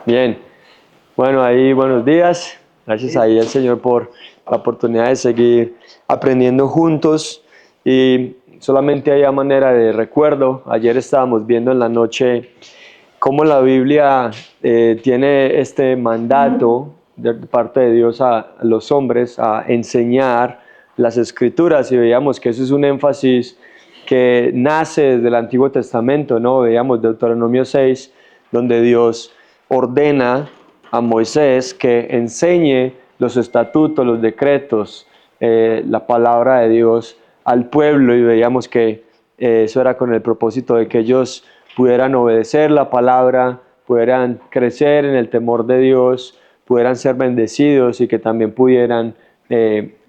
Bien, bueno, ahí buenos días. Gracias ahí al Señor por la oportunidad de seguir aprendiendo juntos. Y solamente hay a manera de recuerdo, ayer estábamos viendo en la noche cómo la Biblia tiene este mandato de parte de Dios a los hombres a enseñar las Escrituras, y veíamos que eso es un énfasis que nace desde el Antiguo Testamento, ¿no? Veíamos Deuteronomio 6, donde Dios ordena a Moisés que enseñe los estatutos, los decretos, la palabra de Dios al pueblo, y veíamos que eso era con el propósito de que ellos pudieran obedecer la palabra, pudieran crecer en el temor de Dios, pudieran ser bendecidos y que también pudieran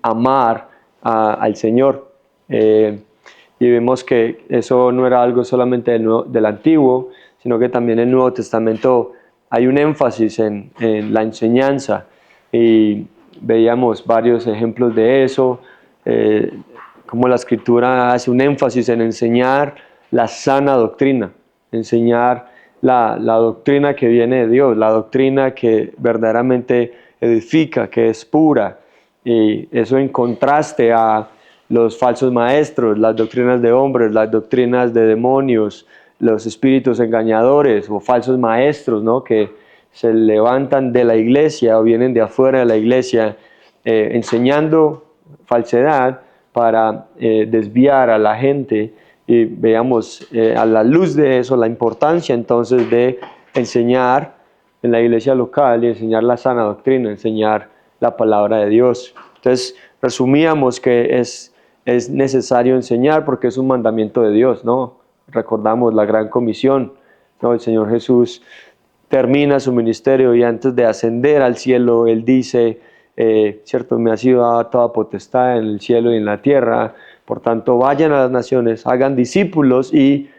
amar al Señor. Y vemos que eso no era algo solamente del Antiguo, sino que también en el Nuevo Testamento hay un énfasis en la enseñanza, y veíamos varios ejemplos de eso, como la Escritura hace un énfasis en enseñar la sana doctrina, enseñar la doctrina que viene de Dios, la doctrina que verdaderamente edifica, que es pura, y eso en contraste a los falsos maestros, las doctrinas de hombres, las doctrinas de demonios, los espíritus engañadores o falsos maestros, ¿no? Que se levantan de la iglesia o vienen de afuera de la iglesia enseñando falsedad para desviar a la gente. Y veamos a la luz de eso la importancia entonces de enseñar en la iglesia local y enseñar la sana doctrina, enseñar la palabra de Dios. Entonces resumíamos que es necesario enseñar porque es un mandamiento de Dios, ¿no? Recordamos la gran comisión, ¿no? El Señor Jesús termina su ministerio y antes de ascender al cielo, Él dice, cierto, me ha sido dada toda potestad en el cielo y en la tierra, por tanto vayan a las naciones, hagan discípulos y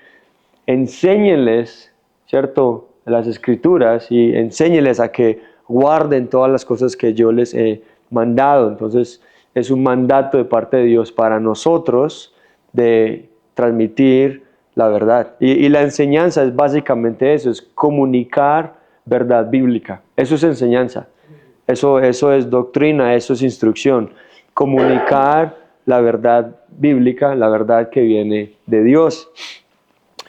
enséñenles, cierto, las Escrituras, y enséñenles a que guarden todas las cosas que yo les he mandado. Entonces es un mandato de parte de Dios para nosotros de transmitir la verdad. Y la enseñanza es básicamente eso, es comunicar verdad bíblica. Eso es enseñanza. Eso es doctrina, eso es instrucción. Comunicar la verdad bíblica, la verdad que viene de Dios.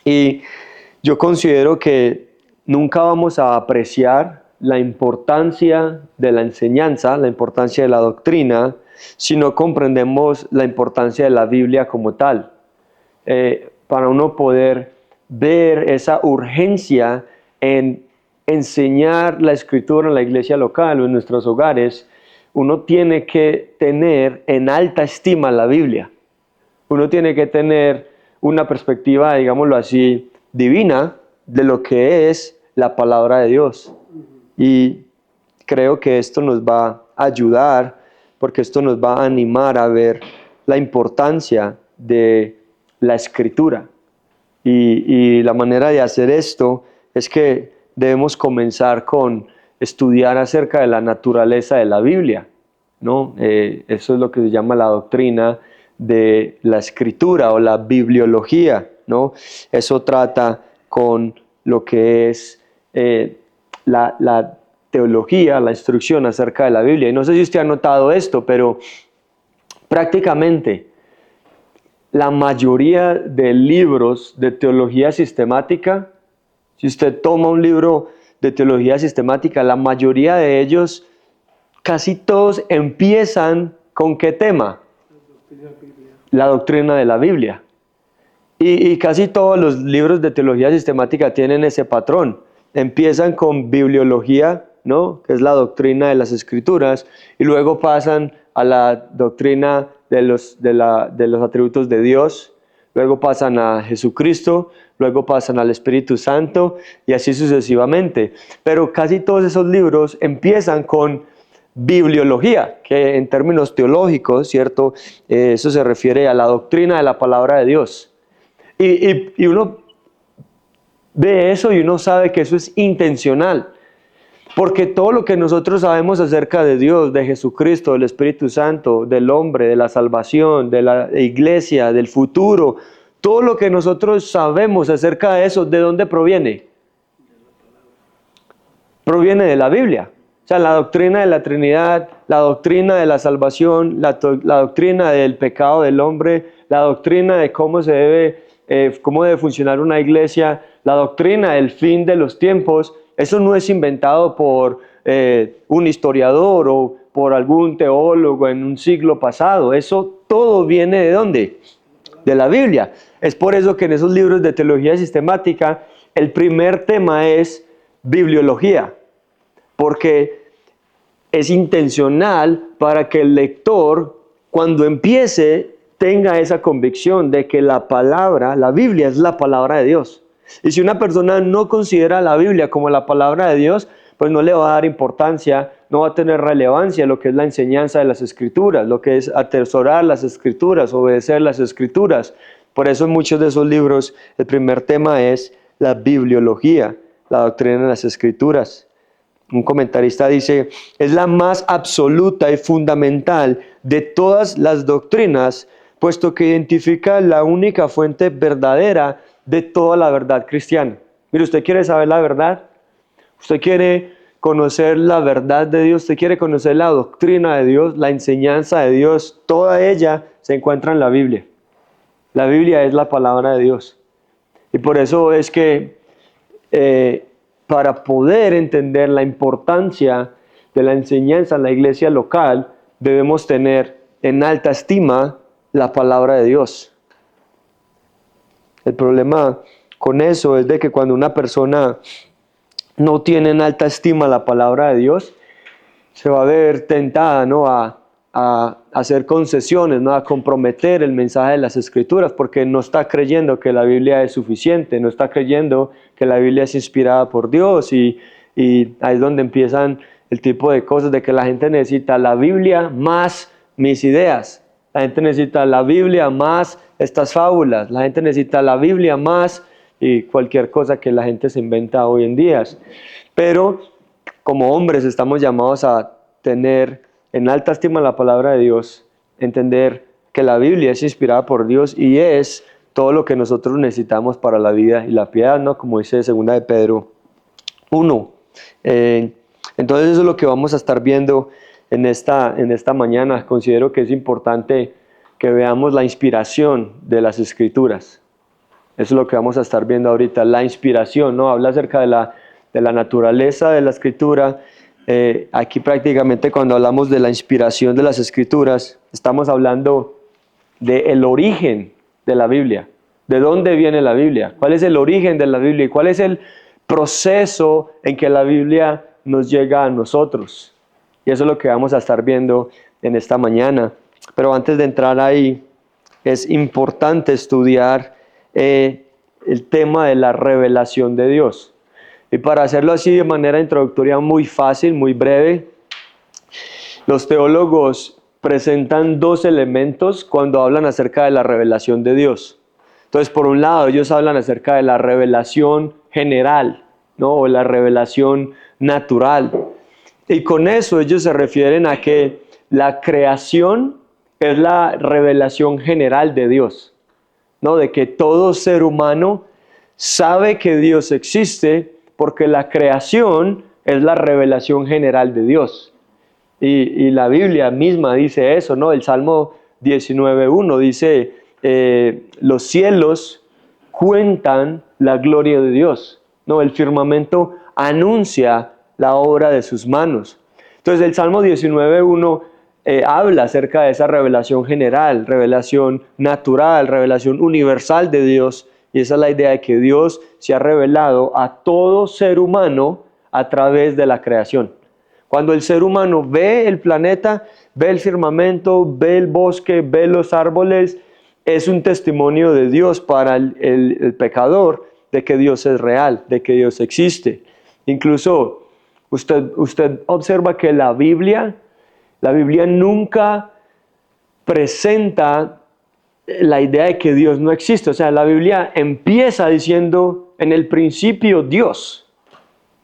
Y yo considero que nunca vamos a apreciar la importancia de la enseñanza, la importancia de la doctrina, si no comprendemos la importancia de la Biblia como tal. Para uno poder ver esa urgencia en enseñar la Escritura en la iglesia local o en nuestros hogares, uno tiene que tener en alta estima la Biblia. Uno tiene que tener una perspectiva, digámoslo así, divina de lo que es la palabra de Dios. Y creo que esto nos va a ayudar, porque esto nos va a animar a ver la importancia de la Escritura. Y la manera de hacer esto es que debemos comenzar con estudiar acerca de la naturaleza de la Biblia, ¿no? Eso es lo que se llama la doctrina de la Escritura o la bibliología, ¿no? Eso trata con lo que es la teología, la instrucción acerca de la Biblia. Y no sé si usted ha notado esto, pero prácticamente la mayoría de libros de teología sistemática, si usted toma un libro de teología sistemática, la mayoría de ellos, casi todos empiezan ¿con qué tema? La doctrina de la Biblia. Y casi todos los libros de teología sistemática tienen ese patrón. Empiezan con bibliología, ¿no? Que es la doctrina de las Escrituras, y luego pasan a la doctrina de los atributos de Dios, luego pasan a Jesucristo, luego pasan al Espíritu Santo, y así sucesivamente. Pero casi todos esos libros empiezan con bibliología, que en términos teológicos, ¿cierto? Eso se refiere a la doctrina de la palabra de Dios. Y uno ve eso y uno sabe que eso es intencional, porque todo lo que nosotros sabemos acerca de Dios, de Jesucristo, del Espíritu Santo, del hombre, de la salvación, de la iglesia, del futuro, todo lo que nosotros sabemos acerca de eso, ¿de dónde proviene? proviene de la Biblia. O sea, la doctrina de la Trinidad, la doctrina de la salvación, la doctrina del pecado del hombre, la doctrina de cómo debe funcionar una iglesia, la doctrina del fin de los tiempos, eso no es inventado por un historiador o por algún teólogo en un siglo pasado. Eso todo viene ¿de dónde? De la Biblia. Es por eso que en esos libros de teología sistemática el primer tema es bibliología, porque es intencional para que el lector, cuando empiece, tenga esa convicción de que la palabra, la Biblia es la palabra de Dios. Y si una persona no considera la Biblia como la palabra de Dios, pues no le va a dar importancia, no va a tener relevancia lo que es la enseñanza de las Escrituras, lo que es atesorar las Escrituras, obedecer las Escrituras. Por eso en muchos de esos libros el primer tema es la bibliología, la doctrina de las Escrituras. Un comentarista dice, es la más absoluta y fundamental de todas las doctrinas, puesto que identifica la única fuente verdadera de toda la verdad cristiana. Mire, ¿usted quiere saber la verdad? ¿Usted quiere conocer la verdad de Dios? ¿Usted quiere conocer la doctrina de Dios, la enseñanza de Dios? Toda ella se encuentra en la Biblia. La Biblia es la palabra de Dios. Y por eso es que para poder entender la importancia de la enseñanza en la iglesia local, debemos tener en alta estima la palabra de Dios. El problema con eso es de que cuando una persona no tiene en alta estima la palabra de Dios, se va a ver tentada, ¿no?, a hacer concesiones, ¿no?, a comprometer el mensaje de las Escrituras, porque no está creyendo que la Biblia es suficiente, no está creyendo que la Biblia es inspirada por Dios, y ahí es donde empiezan el tipo de cosas de que la gente necesita la Biblia más mis ideas, la gente necesita la Biblia más estas fábulas, la gente necesita la Biblia más y cualquier cosa que la gente se inventa hoy en día. Pero como hombres estamos llamados a tener en alta estima la palabra de Dios, entender que la Biblia es inspirada por Dios y es todo lo que nosotros necesitamos para la vida y la piedad, ¿no?, como dice 2 de Pedro 1. Entonces eso es lo que vamos a estar viendo en esta mañana. Considero que es importante que veamos la inspiración de las Escrituras. Eso es lo que vamos a estar viendo ahorita, la inspiración, ¿no? Habla acerca de la naturaleza de la Escritura. Aquí prácticamente cuando hablamos de la inspiración de las Escrituras, estamos hablando del origen de la Biblia. ¿De dónde viene la Biblia? ¿Cuál es el origen de la Biblia? ¿Y cuál es el proceso en que la Biblia nos llega a nosotros? Y eso es lo que vamos a estar viendo en esta mañana. Pero antes de entrar ahí, es importante estudiar el tema de la revelación de Dios. Y para hacerlo así de manera introductoria muy fácil, muy breve, los teólogos presentan dos elementos cuando hablan acerca de la revelación de Dios. Entonces, por un lado, ellos hablan acerca de la revelación general, ¿no?, o la revelación natural. Y con eso ellos se refieren a que la creación es la revelación general de Dios, ¿no?, de que todo ser humano sabe que Dios existe porque la creación es la revelación general de Dios. Y la Biblia misma dice eso, ¿no? El Salmo 19:1 dice, los cielos cuentan la gloria de Dios, ¿no? El firmamento anuncia la obra de sus manos. Entonces el Salmo 19:1 habla acerca de esa revelación general, revelación natural, revelación universal de Dios. Y esa es la idea de que Dios se ha revelado a todo ser humano a través de la creación. Cuando el ser humano ve el planeta, ve el firmamento, ve el bosque, ve los árboles, es un testimonio de Dios para el pecador de que Dios es real, de que Dios existe. Incluso usted observa que la Biblia nunca presenta la idea de que Dios no existe. O sea, la Biblia empieza diciendo, en el principio Dios.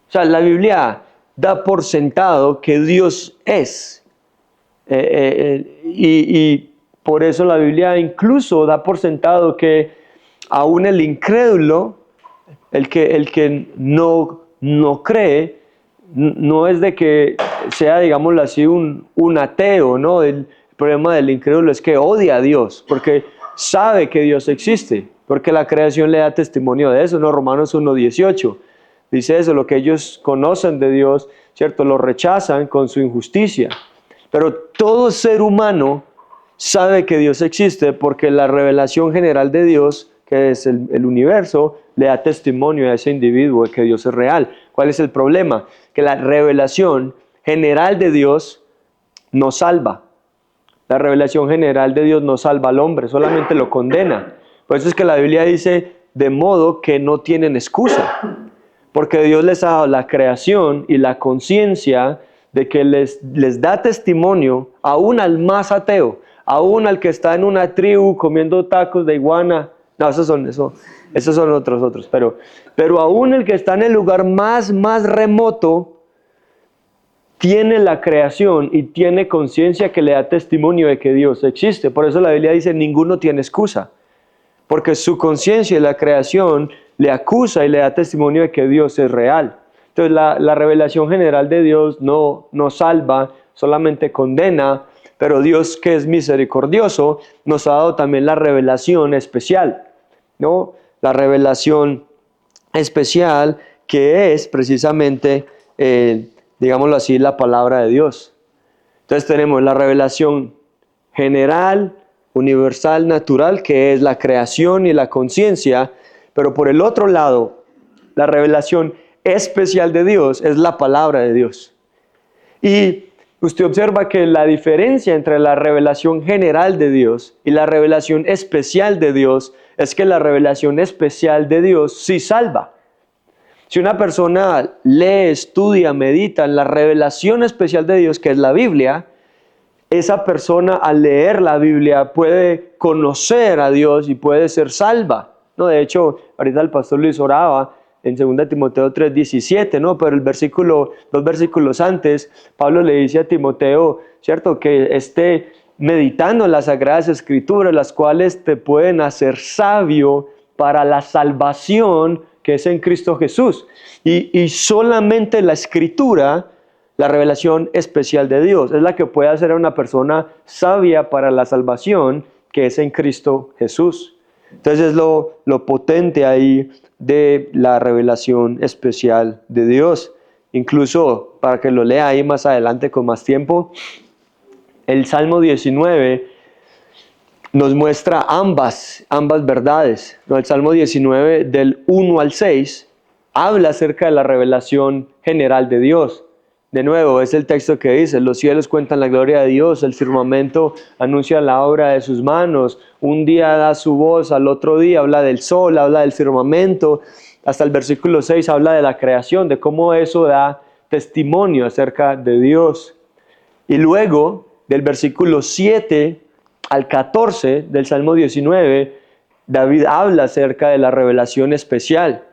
O sea, la Biblia da por sentado que Dios es. Y por eso la Biblia incluso da por sentado que aún el incrédulo, el que no cree, no es de que sea, digámoslo así, un ateo, ¿no? El problema del incrédulo es que odia a Dios, porque sabe que Dios existe, porque la creación le da testimonio de eso, ¿no? Romanos 1:18 dice eso, lo que ellos conocen de Dios, ¿cierto? Lo rechazan con su injusticia. Pero todo ser humano sabe que Dios existe porque la revelación general de Dios, que es el universo, le da testimonio a ese individuo de que Dios es real. ¿Cuál es el problema? Que la revelación general de Dios no salva. La revelación general de Dios no salva al hombre, solamente lo condena. Por eso es que la Biblia dice, de modo que no tienen excusa. Porque Dios les ha dado la creación y la conciencia de que les da testimonio aún al más ateo, aún al que está en una tribu comiendo tacos de iguana. No, esos son otros. Pero aún el que está en el lugar más remoto tiene la creación y tiene conciencia que le da testimonio de que Dios existe. Por eso la Biblia dice, ninguno tiene excusa. Porque su conciencia y la creación le acusa y le da testimonio de que Dios es real. Entonces la revelación general de Dios no salva, solamente condena, pero Dios, que es misericordioso, nos ha dado también la revelación especial, ¿no? La revelación especial que es precisamente, digámoslo así, la palabra de Dios. Entonces tenemos la revelación general, universal, natural, que es la creación y la conciencia, pero por el otro lado, la revelación especial de Dios es la palabra de Dios. Y usted observa que la diferencia entre la revelación general de Dios y la revelación especial de Dios es que la revelación especial de Dios sí salva. Si una persona lee, estudia, medita en la revelación especial de Dios, que es la Biblia, esa persona al leer la Biblia puede conocer a Dios y puede ser salva, ¿no? De hecho, ahorita el pastor Luis oraba en 2 Timoteo 3:17, ¿no? Pero dos versículos antes, Pablo le dice a Timoteo, ¿cierto? Que esté meditando en las Sagradas Escrituras, las cuales te pueden hacer sabio para la salvación que es en Cristo Jesús. Y solamente la Escritura, la revelación especial de Dios, es la que puede hacer a una persona sabia para la salvación que es en Cristo Jesús. Entonces es lo potente ahí de la revelación especial de Dios. Incluso, para que lo lea ahí más adelante con más tiempo, el Salmo 19 nos muestra ambas verdades, ¿no? El Salmo 19 del 1 al 6 habla acerca de la revelación general de Dios. De nuevo, es el texto que dice, los cielos cuentan la gloria de Dios, el firmamento anuncia la obra de sus manos, un día da su voz, al otro día habla del sol, habla del firmamento, hasta el versículo 6 habla de la creación, de cómo eso da testimonio acerca de Dios. Y luego, del versículo 7 al 14 del Salmo 19, David habla acerca de la revelación especial,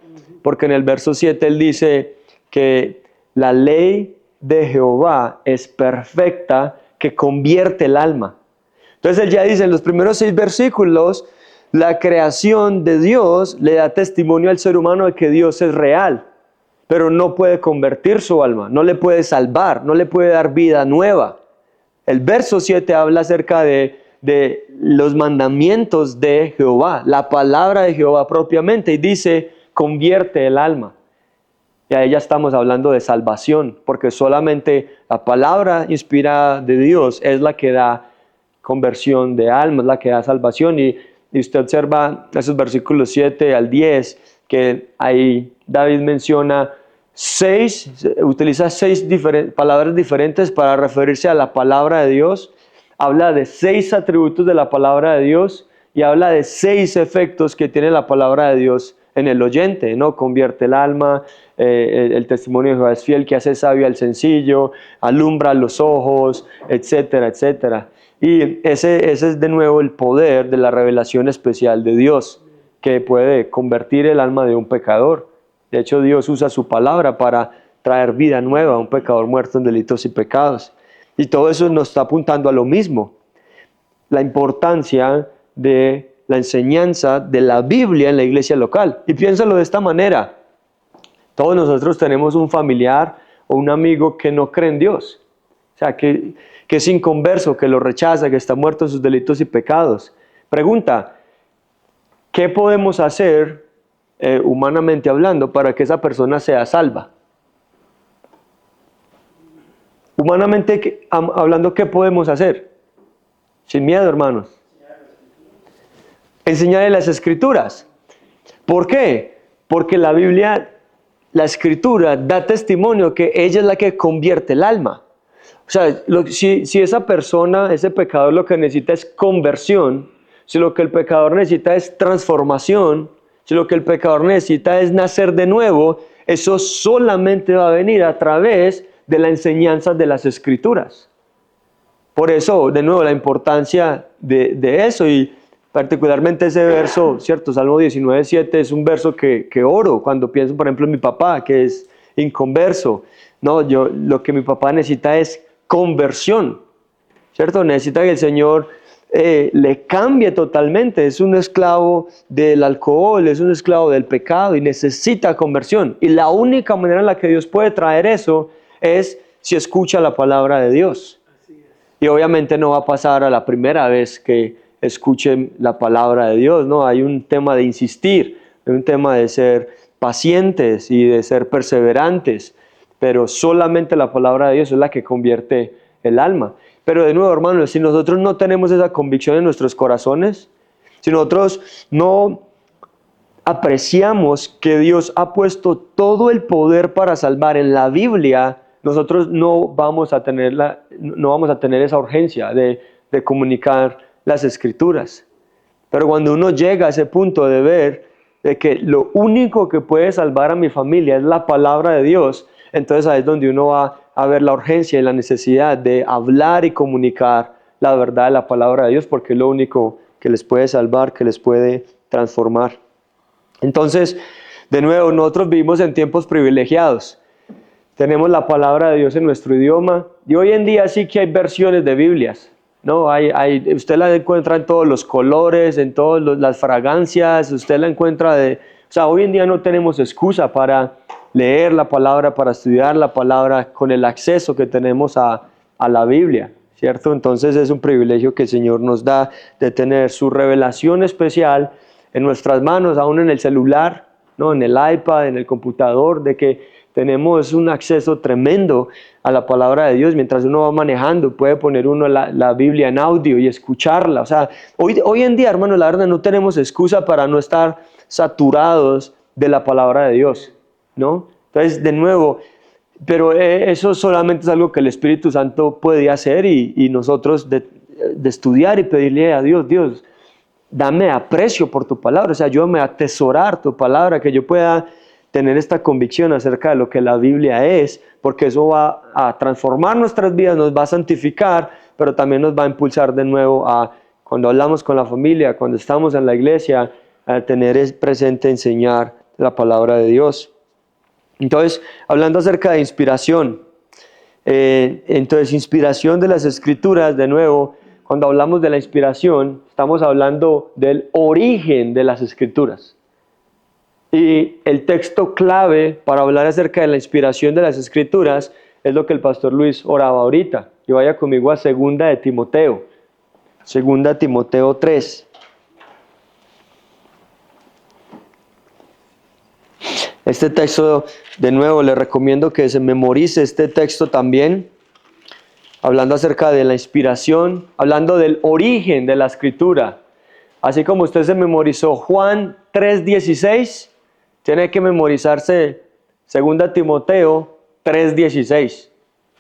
porque en el verso 7 él dice que la ley de Jehová es perfecta, que convierte el alma. Entonces él ya dice en los primeros 6 versículos, la creación de Dios le da testimonio al ser humano de que Dios es real, pero no puede convertir su alma, no le puede salvar, no le puede dar vida nueva. El verso 7 habla acerca de los mandamientos de Jehová, la palabra de Jehová propiamente, y dice, convierte el alma. Y ahí ya estamos hablando de salvación, porque solamente la palabra inspirada de Dios es la que da conversión de alma, es la que da salvación. Y usted observa esos versículos 7 al 10, que ahí David menciona utiliza 6 palabras diferentes para referirse a la palabra de Dios. Habla de 6 atributos de la palabra de Dios y habla de 6 efectos que tiene la palabra de Dios en el oyente, ¿no? Convierte el alma, el testimonio de Jehová es fiel, que hace sabio al sencillo, alumbra los ojos, etcétera, etcétera. Y ese es de nuevo el poder de la revelación especial de Dios, que puede convertir el alma de un pecador. De hecho, Dios usa su palabra para traer vida nueva a un pecador muerto en delitos y pecados. Y todo eso nos está apuntando a lo mismo. La importancia de la enseñanza de la Biblia en la iglesia local. Y piénsalo de esta manera. Todos nosotros tenemos un familiar o un amigo que no cree en Dios. O sea, que es inconverso, que lo rechaza, que está muerto en sus delitos y pecados. Pregunta, ¿qué podemos hacer, humanamente hablando, para que esa persona sea salva? Humanamente hablando, ¿qué podemos hacer? Sin miedo, hermanos. Enseñarle las Escrituras. ¿Por qué? Porque la Biblia, la Escritura, da testimonio que ella es la que convierte el alma. O sea, si esa persona, ese pecador, lo que necesita es conversión, si lo que el pecador necesita es transformación, si lo que el pecador necesita es nacer de nuevo, eso solamente va a venir a través de la enseñanza de las Escrituras. Por eso, de nuevo, la importancia de eso, y particularmente ese verso, ¿cierto? Salmo 19:7 es un verso que oro cuando pienso, por ejemplo, en mi papá, que es inconverso. No, lo que mi papá necesita es conversión, ¿cierto? Necesita que el Señor le cambie totalmente. Es un esclavo del alcohol, es un esclavo del pecado y necesita conversión. Y la única manera en la que Dios puede traer eso es si escucha la palabra de Dios. Y obviamente no va a pasar a la primera vez que escuchen la palabra de Dios, ¿no? Hay un tema de insistir, hay un tema de ser pacientes y de ser perseverantes, pero solamente la palabra de Dios es la que convierte el alma. Pero de nuevo, hermanos, si nosotros no tenemos esa convicción en nuestros corazones, si nosotros no apreciamos que Dios ha puesto todo el poder para salvar en la Biblia, nosotros no vamos a tener esa urgencia de comunicar las Escrituras. Pero cuando uno llega a ese punto de ver de que lo único que puede salvar a mi familia es la palabra de Dios, entonces ahí es donde uno va a ver la urgencia y la necesidad de hablar y comunicar la verdad de la palabra de Dios, porque es lo único que les puede salvar, que les puede transformar. Entonces, de nuevo, nosotros vivimos en tiempos privilegiados. Tenemos la palabra de Dios en nuestro idioma, y hoy en día sí que hay versiones de Biblias, ¿no? Usted la encuentra en todos los colores, en todas las fragancias, usted la encuentra o sea, hoy en día no tenemos excusa para leer la palabra, para estudiar la palabra con el acceso que tenemos a la Biblia, ¿cierto? Entonces es un privilegio que el Señor nos da de tener su revelación especial en nuestras manos, aún en el celular, ¿no? En el iPad, en el computador, de que tenemos un acceso tremendo a la palabra de Dios. Mientras uno va manejando, puede poner uno la Biblia en audio y escucharla. O sea, hoy en día, hermano, la verdad no tenemos excusa para no estar saturados de la palabra de Dios, ¿no? Entonces, de nuevo, pero eso solamente es algo que el Espíritu Santo puede hacer, y nosotros de estudiar y pedirle a Dios, Dios, dame aprecio por tu palabra, o sea, ayúdame a atesorar tu palabra, que yo pueda tener esta convicción acerca de lo que la Biblia es, porque eso va a transformar nuestras vidas, nos va a santificar, pero también nos va a impulsar de nuevo a, cuando hablamos con la familia, cuando estamos en la iglesia, a tener presente, enseñar la palabra de Dios. Entonces, hablando acerca de inspiración, entonces inspiración de las Escrituras, de nuevo, cuando hablamos de la inspiración, estamos hablando del origen de las Escrituras. Y el texto clave para hablar acerca de la inspiración de las Escrituras es lo que el pastor Luis oraba ahorita. Y vaya conmigo a 2 de Timoteo, 2 Timoteo 3. Este texto, de nuevo, le recomiendo que se memorice este texto también, hablando acerca de la inspiración, hablando del origen de la Escritura. Así como usted se memorizó Juan 3:16, tiene que memorizarse 2 Timoteo 3:16.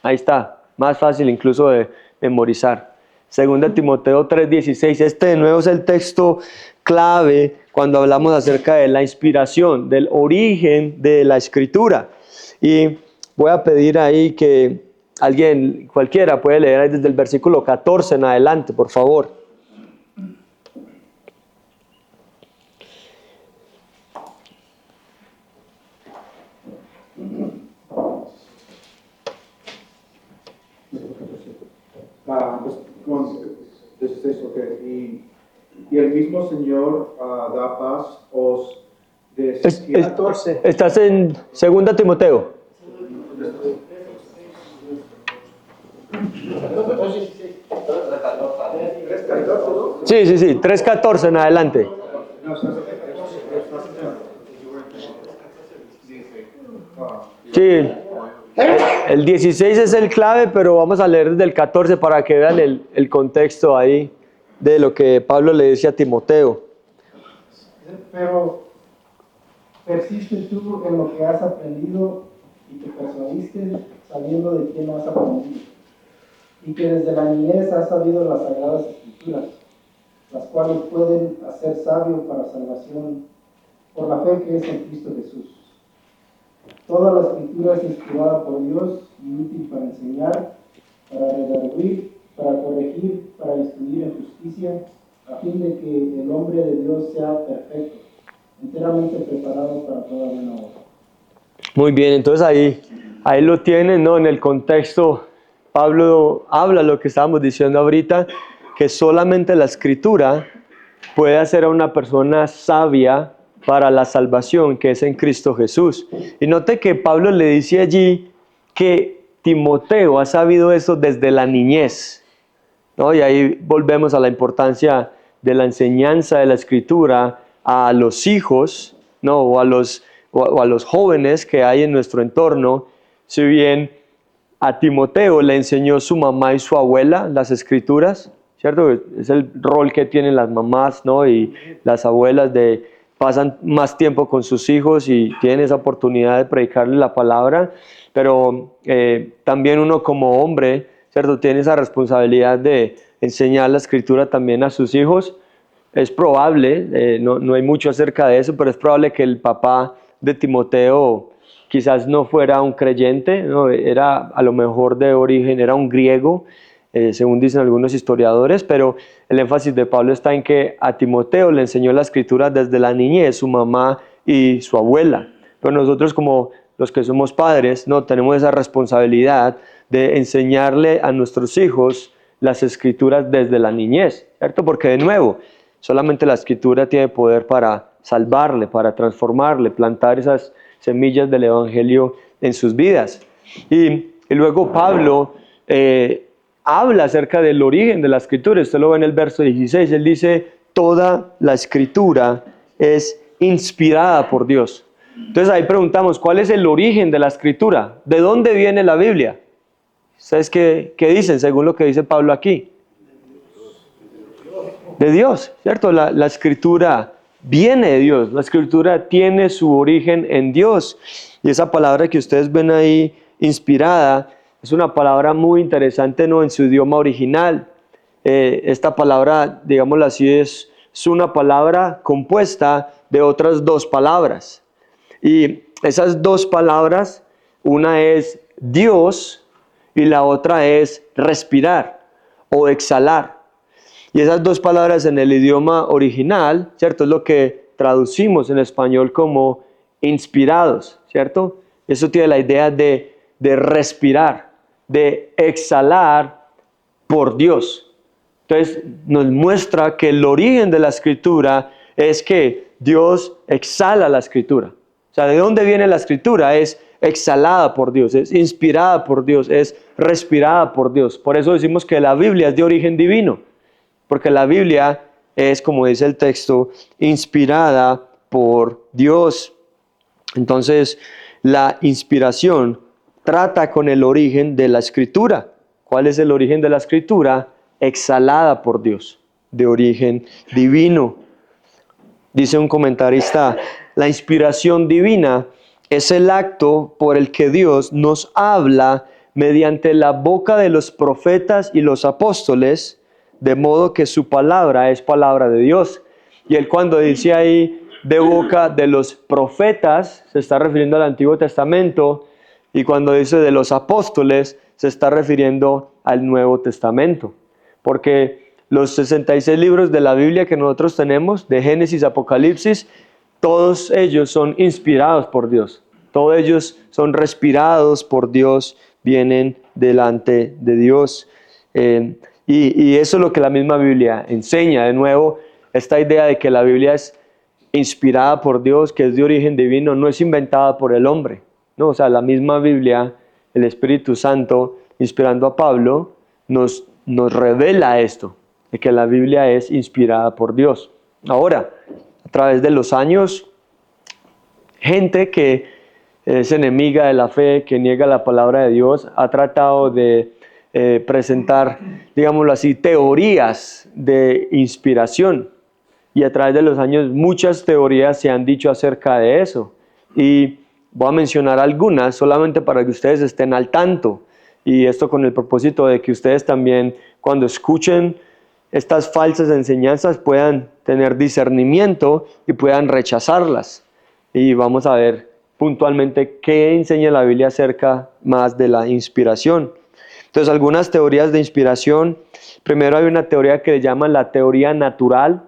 Ahí está, más fácil incluso de memorizar. 2 Timoteo 3:16. Este de nuevo es el texto clave cuando hablamos acerca de la inspiración, del origen de la Escritura. Y voy a pedir ahí que alguien, cualquiera, puede leer ahí desde el versículo 14 en adelante, por favor. Y el mismo Señor da paz os de 14. Estás en 2 Timoteo. Sí, 3:14 en adelante. No, Sí, el 16 es el clave, pero vamos a leer desde el 14 para que vean el contexto ahí de lo que Pablo le dice a Timoteo. Pero persiste tú en lo que has aprendido y te persuadiste sabiendo de quién has aprendido, y que desde la niñez has sabido las sagradas escrituras, las cuales pueden hacer sabio para salvación por la fe que es en Cristo Jesús. Toda la escritura es inspirada por Dios y útil para enseñar, para redarguir, para corregir, para instruir en justicia, a fin de que el hombre de Dios sea perfecto, enteramente preparado para toda buena obra. Muy bien, entonces ahí lo tienen, ¿no? En el contexto, Pablo habla lo que estábamos diciendo ahorita, que solamente la escritura puede hacer a una persona sabia para la salvación que es en Cristo Jesús. Y note que Pablo le dice allí que Timoteo ha sabido eso desde la niñez, ¿no? Y ahí volvemos a la importancia de la enseñanza de la escritura a los hijos, ¿no? o a los jóvenes que hay en nuestro entorno. Si bien a Timoteo le enseñó su mamá y su abuela las escrituras, ¿cierto? Es el rol que tienen las mamás, ¿no? Y las abuelas pasan más tiempo con sus hijos y tienen esa oportunidad de predicarles la palabra, pero también uno como hombre, ¿cierto? Tiene esa responsabilidad de enseñar la escritura también a sus hijos. Es probable, no hay mucho acerca de eso, pero es probable que el papá de Timoteo quizás no fuera un creyente, ¿no? Era a lo mejor de origen, era un griego, según dicen algunos historiadores, pero el énfasis de Pablo está en que a Timoteo le enseñó la escritura desde la niñez, su mamá y su abuela. Pero nosotros como los que somos padres, no tenemos esa responsabilidad de enseñarle a nuestros hijos las escrituras desde la niñez, ¿cierto? Porque de nuevo, solamente la escritura tiene poder para salvarle, para transformarle, plantar esas semillas del evangelio en sus vidas. Y luego Pablo habla acerca del origen de la escritura. Usted lo ve en el verso 16, él dice, toda la escritura es inspirada por Dios. Entonces ahí preguntamos, ¿cuál es el origen de la escritura? ¿De dónde viene la Biblia? ¿Ustedes qué dicen según lo que dice Pablo aquí? De Dios, ¿cierto? La escritura viene de Dios, la escritura tiene su origen en Dios. Y esa palabra que ustedes ven ahí, inspirada, es una palabra muy interesante, ¿no? En su idioma original. Esta palabra, digámoslo así, es una palabra compuesta de otras dos palabras. Y esas dos palabras, una es Dios y la otra es respirar o exhalar. Y esas dos palabras en el idioma original, ¿cierto? Es lo que traducimos en español como inspirados, ¿cierto? Eso tiene la idea de respirar, de exhalar por Dios. Entonces nos muestra que el origen de la escritura es que Dios exhala la escritura. O sea, ¿de dónde viene la escritura? Es exhalada por Dios, es inspirada por Dios, es respirada por Dios. Por eso decimos que la Biblia es de origen divino. Porque la Biblia es, como dice el texto, inspirada por Dios. Entonces, la inspiración trata con el origen de la escritura. ¿Cuál es el origen de la escritura? Exhalada por Dios, de origen divino. Dice un comentarista, la inspiración divina es el acto por el que Dios nos habla mediante la boca de los profetas y los apóstoles, de modo que su palabra es palabra de Dios. Y él cuando dice ahí de boca de los profetas, se está refiriendo al Antiguo Testamento, y cuando dice de los apóstoles, se está refiriendo al Nuevo Testamento. Porque los 66 libros de la Biblia que nosotros tenemos, de Génesis a Apocalipsis, todos ellos son inspirados por Dios. Todos ellos son respirados por Dios, vienen delante de Dios. Y eso es lo que la misma Biblia enseña. De nuevo, esta idea de que la Biblia es inspirada por Dios, que es de origen divino, no es inventada por el hombre, ¿no? O sea, la misma Biblia, el Espíritu Santo, inspirando a Pablo, nos revela esto, de que la Biblia es inspirada por Dios. Ahora, a través de los años, gente que es enemiga de la fe, que niega la palabra de Dios, ha tratado de presentar, digámoslo así, teorías de inspiración. Y a través de los años muchas teorías se han dicho acerca de eso. Y voy a mencionar algunas solamente para que ustedes estén al tanto. Y esto con el propósito de que ustedes también, cuando escuchen estas falsas enseñanzas, puedan tener discernimiento y puedan rechazarlas. Y vamos a ver puntualmente qué enseña la Biblia acerca más de la inspiración. Entonces, algunas teorías de inspiración. Primero hay una teoría que le llaman la teoría natural,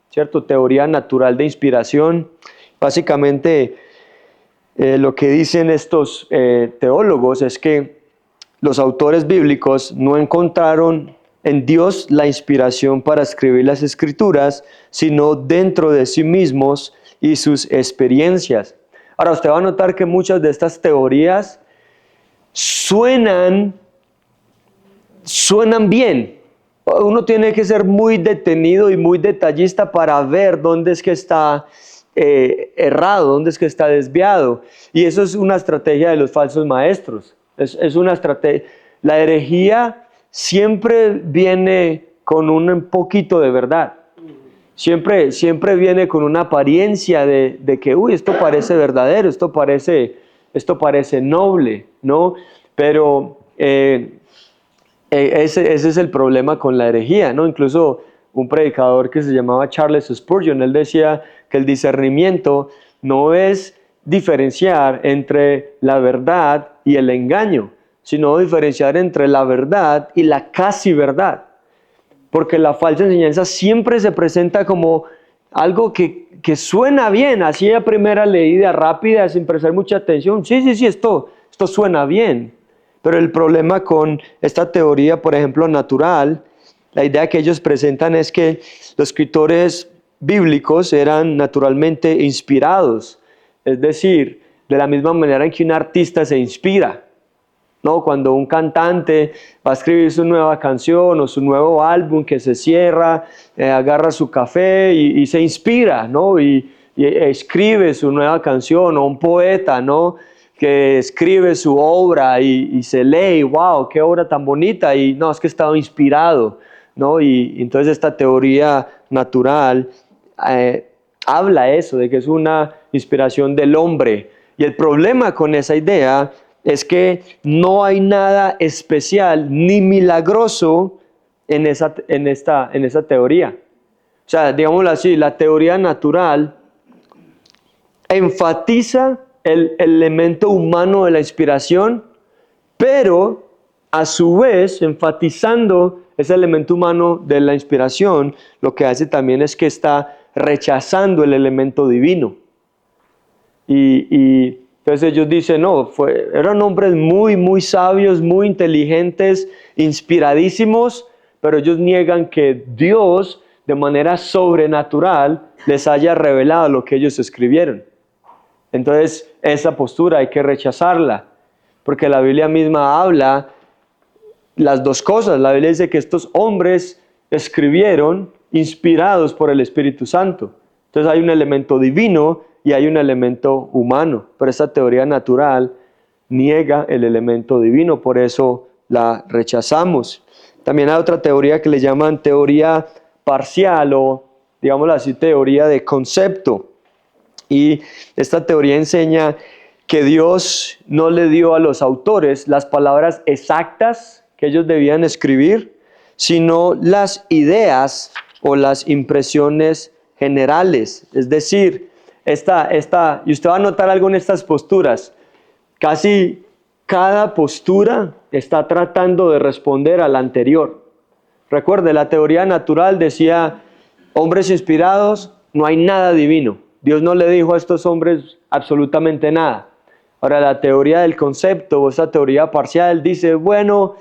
¿cierto? Teoría natural de inspiración. Básicamente, lo que dicen estos teólogos es que los autores bíblicos no encontraron en Dios la inspiración para escribir las Escrituras, sino dentro de sí mismos y sus experiencias. Ahora, usted va a notar que muchas de estas teorías suenan bien. Uno tiene que ser muy detenido y muy detallista para ver dónde es que está errado, dónde es que está desviado. Y eso es una estrategia de los falsos maestros. Es una estrategia. La herejía siempre viene con un poquito de verdad. Siempre viene con una apariencia de que, esto parece verdadero, esto parece noble, ¿no? Pero ese es el problema con la herejía, ¿no? Incluso un predicador que se llamaba Charles Spurgeon, él decía que el discernimiento no es diferenciar entre la verdad y el engaño, sino diferenciar entre la verdad y la casi verdad. Porque la falsa enseñanza siempre se presenta como algo que suena bien, así a primera leída rápida, sin prestar mucha atención. Sí, esto suena bien. Pero el problema con esta teoría, por ejemplo, natural, la idea que ellos presentan es que los escritores bíblicos eran naturalmente inspirados. Es decir, de la misma manera en que un artista se inspira, ¿no? Cuando un cantante va a escribir su nueva canción o su nuevo álbum que se cierra, agarra su café y se inspira, ¿no? Y escribe su nueva canción, o un poeta, ¿no? Que escribe su obra y se lee, wow, qué obra tan bonita, y no, es que estaba inspirado, ¿no? Y entonces esta teoría natural habla eso, de que es una inspiración del hombre. Y el problema con esa idea es que no hay nada especial ni milagroso en esa teoría. O sea, digámoslo así, la teoría natural enfatiza el elemento humano de la inspiración, pero a su vez, enfatizando ese elemento humano de la inspiración, lo que hace también es que está rechazando el elemento divino. Y entonces ellos dicen, no, eran hombres muy sabios, muy inteligentes, inspiradísimos, pero ellos niegan que Dios, de manera sobrenatural, les haya revelado lo que ellos escribieron. Entonces, esa postura hay que rechazarla, porque la Biblia misma habla las dos cosas. La Biblia dice que estos hombres escribieron inspirados por el Espíritu Santo. Entonces hay un elemento divino y hay un elemento humano, pero esta teoría natural niega el elemento divino, por eso la rechazamos. También hay otra teoría que le llaman teoría parcial o, digámoslo así, teoría de concepto. Y esta teoría enseña que Dios no le dio a los autores las palabras exactas que ellos debían escribir, sino las ideas o las impresiones generales. Es decir, y usted va a notar algo en estas posturas, casi cada postura está tratando de responder a la anterior. Recuerde, la teoría natural decía, hombres inspirados, no hay nada divino. Dios no le dijo a estos hombres absolutamente nada. Ahora, la teoría del concepto o esa teoría parcial dice, bueno,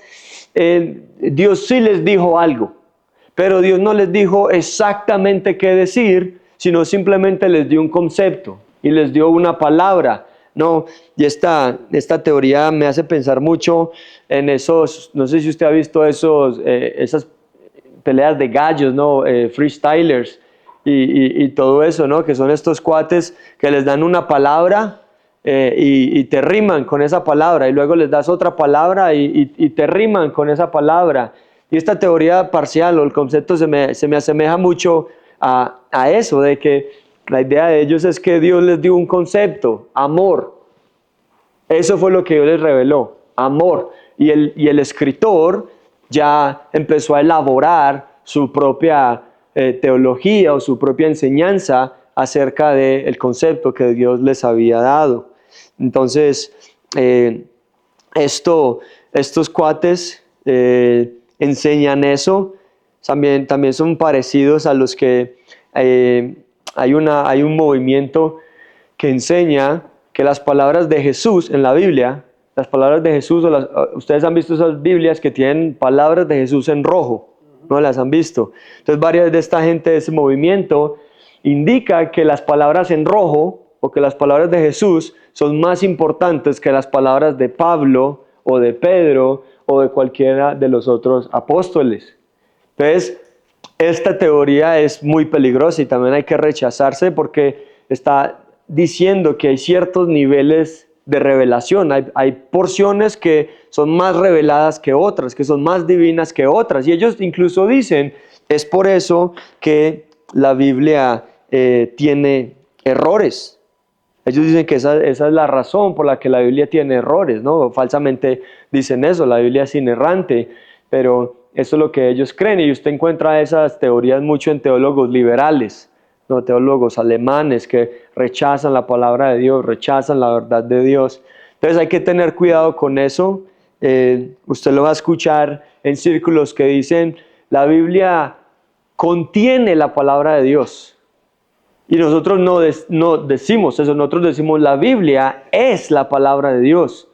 Dios sí les dijo algo, pero Dios no les dijo exactamente qué decir, sino simplemente les dio un concepto y les dio una palabra. No, y esta teoría me hace pensar mucho en esos, no sé si usted ha visto esas peleas de gallos, ¿no? Freestylers y todo eso, ¿no? Que son estos cuates que les dan una palabra y te riman con esa palabra, y luego les das otra palabra y te riman con esa palabra. Y esta teoría parcial o el concepto se me asemeja mucho a eso, de que la idea de ellos es que Dios les dio un concepto, amor. Eso fue lo que Dios les reveló, amor. Y el escritor ya empezó a elaborar su propia teología o su propia enseñanza acerca del concepto que Dios les había dado. Entonces, estos cuates enseñan eso. También son parecidos a los que hay un movimiento que enseña que las palabras de Jesús en la Biblia, las palabras de Jesús, ustedes han visto esas Biblias que tienen palabras de Jesús en rojo, ¿no las han visto? Entonces varias de esta gente de ese movimiento indica que las palabras en rojo o que las palabras de Jesús son más importantes que las palabras de Pablo o de Pedro o de cualquiera de los otros apóstoles. Entonces, esta teoría es muy peligrosa y también hay que rechazarse porque está diciendo que hay ciertos niveles de revelación, hay porciones que son más reveladas que otras, que son más divinas que otras, y ellos incluso dicen, es por eso que la Biblia tiene errores. Ellos dicen que esa es la razón por la que la Biblia tiene errores, ¿no? Falsamente dicen eso, la Biblia es inerrante, pero eso es lo que ellos creen, y usted encuentra esas teorías mucho en teólogos liberales, ¿no? Teólogos alemanes que rechazan la palabra de Dios, rechazan la verdad de Dios. Entonces hay que tener cuidado con eso. Usted lo va a escuchar en círculos que dicen, la Biblia contiene la palabra de Dios. Y nosotros no decimos eso, nosotros decimos la Biblia es la palabra de Dios.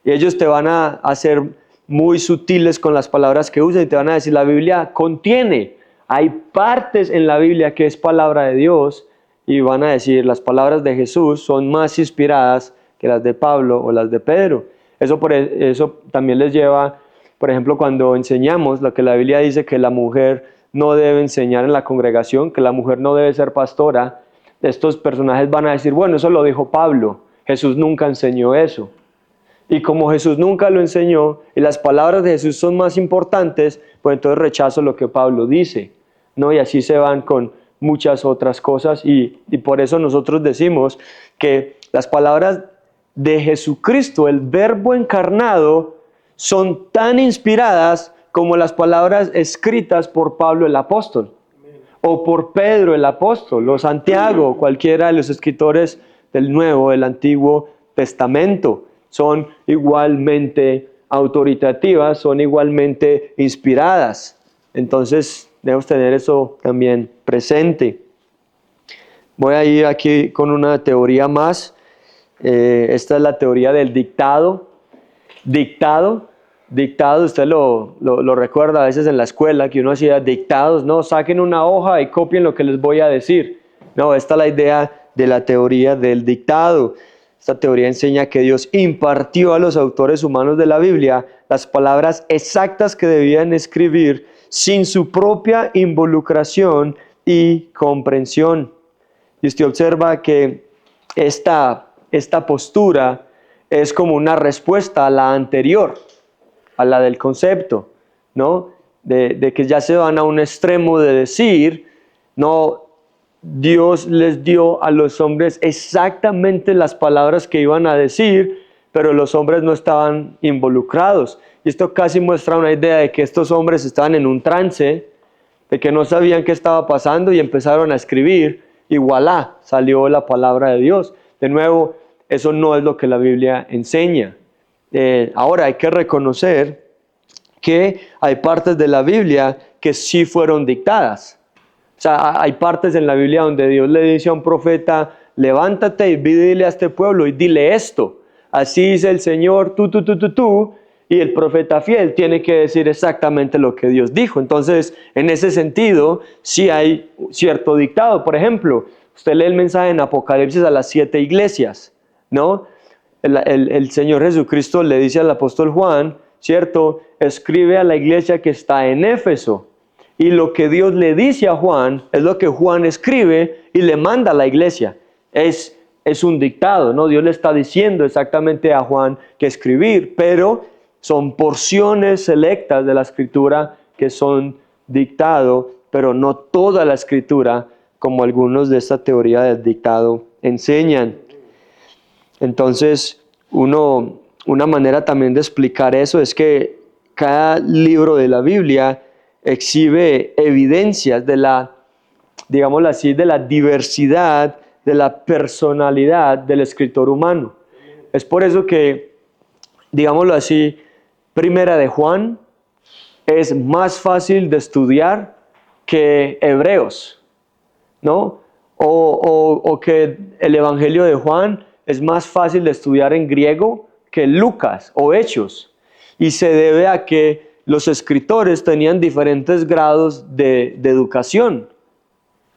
Y ellos te van a hacer muy sutiles con las palabras que usan y te van a decir la Biblia contiene. Hay partes en la Biblia que es palabra de Dios y van a decir las palabras de Jesús son más inspiradas que las de Pablo o las de Pedro. Eso también les lleva, por ejemplo, cuando enseñamos lo que la Biblia dice que la mujer no debe enseñar en la congregación, que la mujer no debe ser pastora, estos personajes van a decir, bueno, eso lo dijo Pablo, Jesús nunca enseñó eso. Y como Jesús nunca lo enseñó y las palabras de Jesús son más importantes, pues entonces rechazo lo que Pablo dice, ¿no? Y así se van con muchas otras cosas y por eso nosotros decimos que las palabras de Jesucristo, el Verbo encarnado, son tan inspiradas como las palabras escritas por Pablo el apóstol, o por Pedro el apóstol, o Santiago, cualquiera de los escritores del Nuevo, del Antiguo Testamento. Son igualmente autoritativas, son igualmente inspiradas. Entonces debemos tener eso también presente. Voy a ir aquí con una teoría más. Esta es la teoría del dictado. Dictado, usted lo recuerda a veces en la escuela, que uno hacía dictados, no, saquen una hoja y copien lo que les voy a decir. No, esta es la idea de la teoría del dictado. Esta teoría enseña que Dios impartió a los autores humanos de la Biblia las palabras exactas que debían escribir sin su propia involucración y comprensión. Y usted observa que esta postura es como una respuesta a la anterior, a la del concepto, ¿no? De que ya se van a un extremo de decir, no, Dios les dio a los hombres exactamente las palabras que iban a decir, pero los hombres no estaban involucrados. Y esto casi muestra una idea de que estos hombres estaban en un trance, de que no sabían qué estaba pasando y empezaron a escribir, y voilà, salió la palabra de Dios. De nuevo, eso no es lo que la Biblia enseña. Ahora hay que reconocer que hay partes de la Biblia que sí fueron dictadas. O sea, hay partes en la Biblia donde Dios le dice a un profeta, levántate y dile a este pueblo y dile esto. Así dice el Señor, tú. Y el profeta fiel tiene que decir exactamente lo que Dios dijo. Entonces, en ese sentido, sí hay cierto dictado. Por ejemplo, usted lee el mensaje en Apocalipsis a las 7 iglesias, ¿no? El Señor Jesucristo le dice al apóstol Juan, ¿cierto? Escribe a la iglesia que está en Éfeso. y lo que Dios le dice a Juan es lo que Juan escribe y le manda a la iglesia. Es un dictado, ¿no? Dios le está diciendo exactamente a Juan qué escribir, pero son porciones selectas de la escritura que son dictado, pero no toda la escritura, como algunos de esta teoría del dictado enseñan. Entonces, una manera también de explicar eso es que cada libro de la Biblia exhibe evidencias de la, digámoslo así, de la diversidad, de la personalidad del escritor humano. Es por eso que, digámoslo así, Primera de Juan es más fácil de estudiar que Hebreos, ¿no? O que el Evangelio de Juan es más fácil de estudiar en griego que Lucas o Hechos. Y se debe a que los escritores tenían diferentes grados de educación,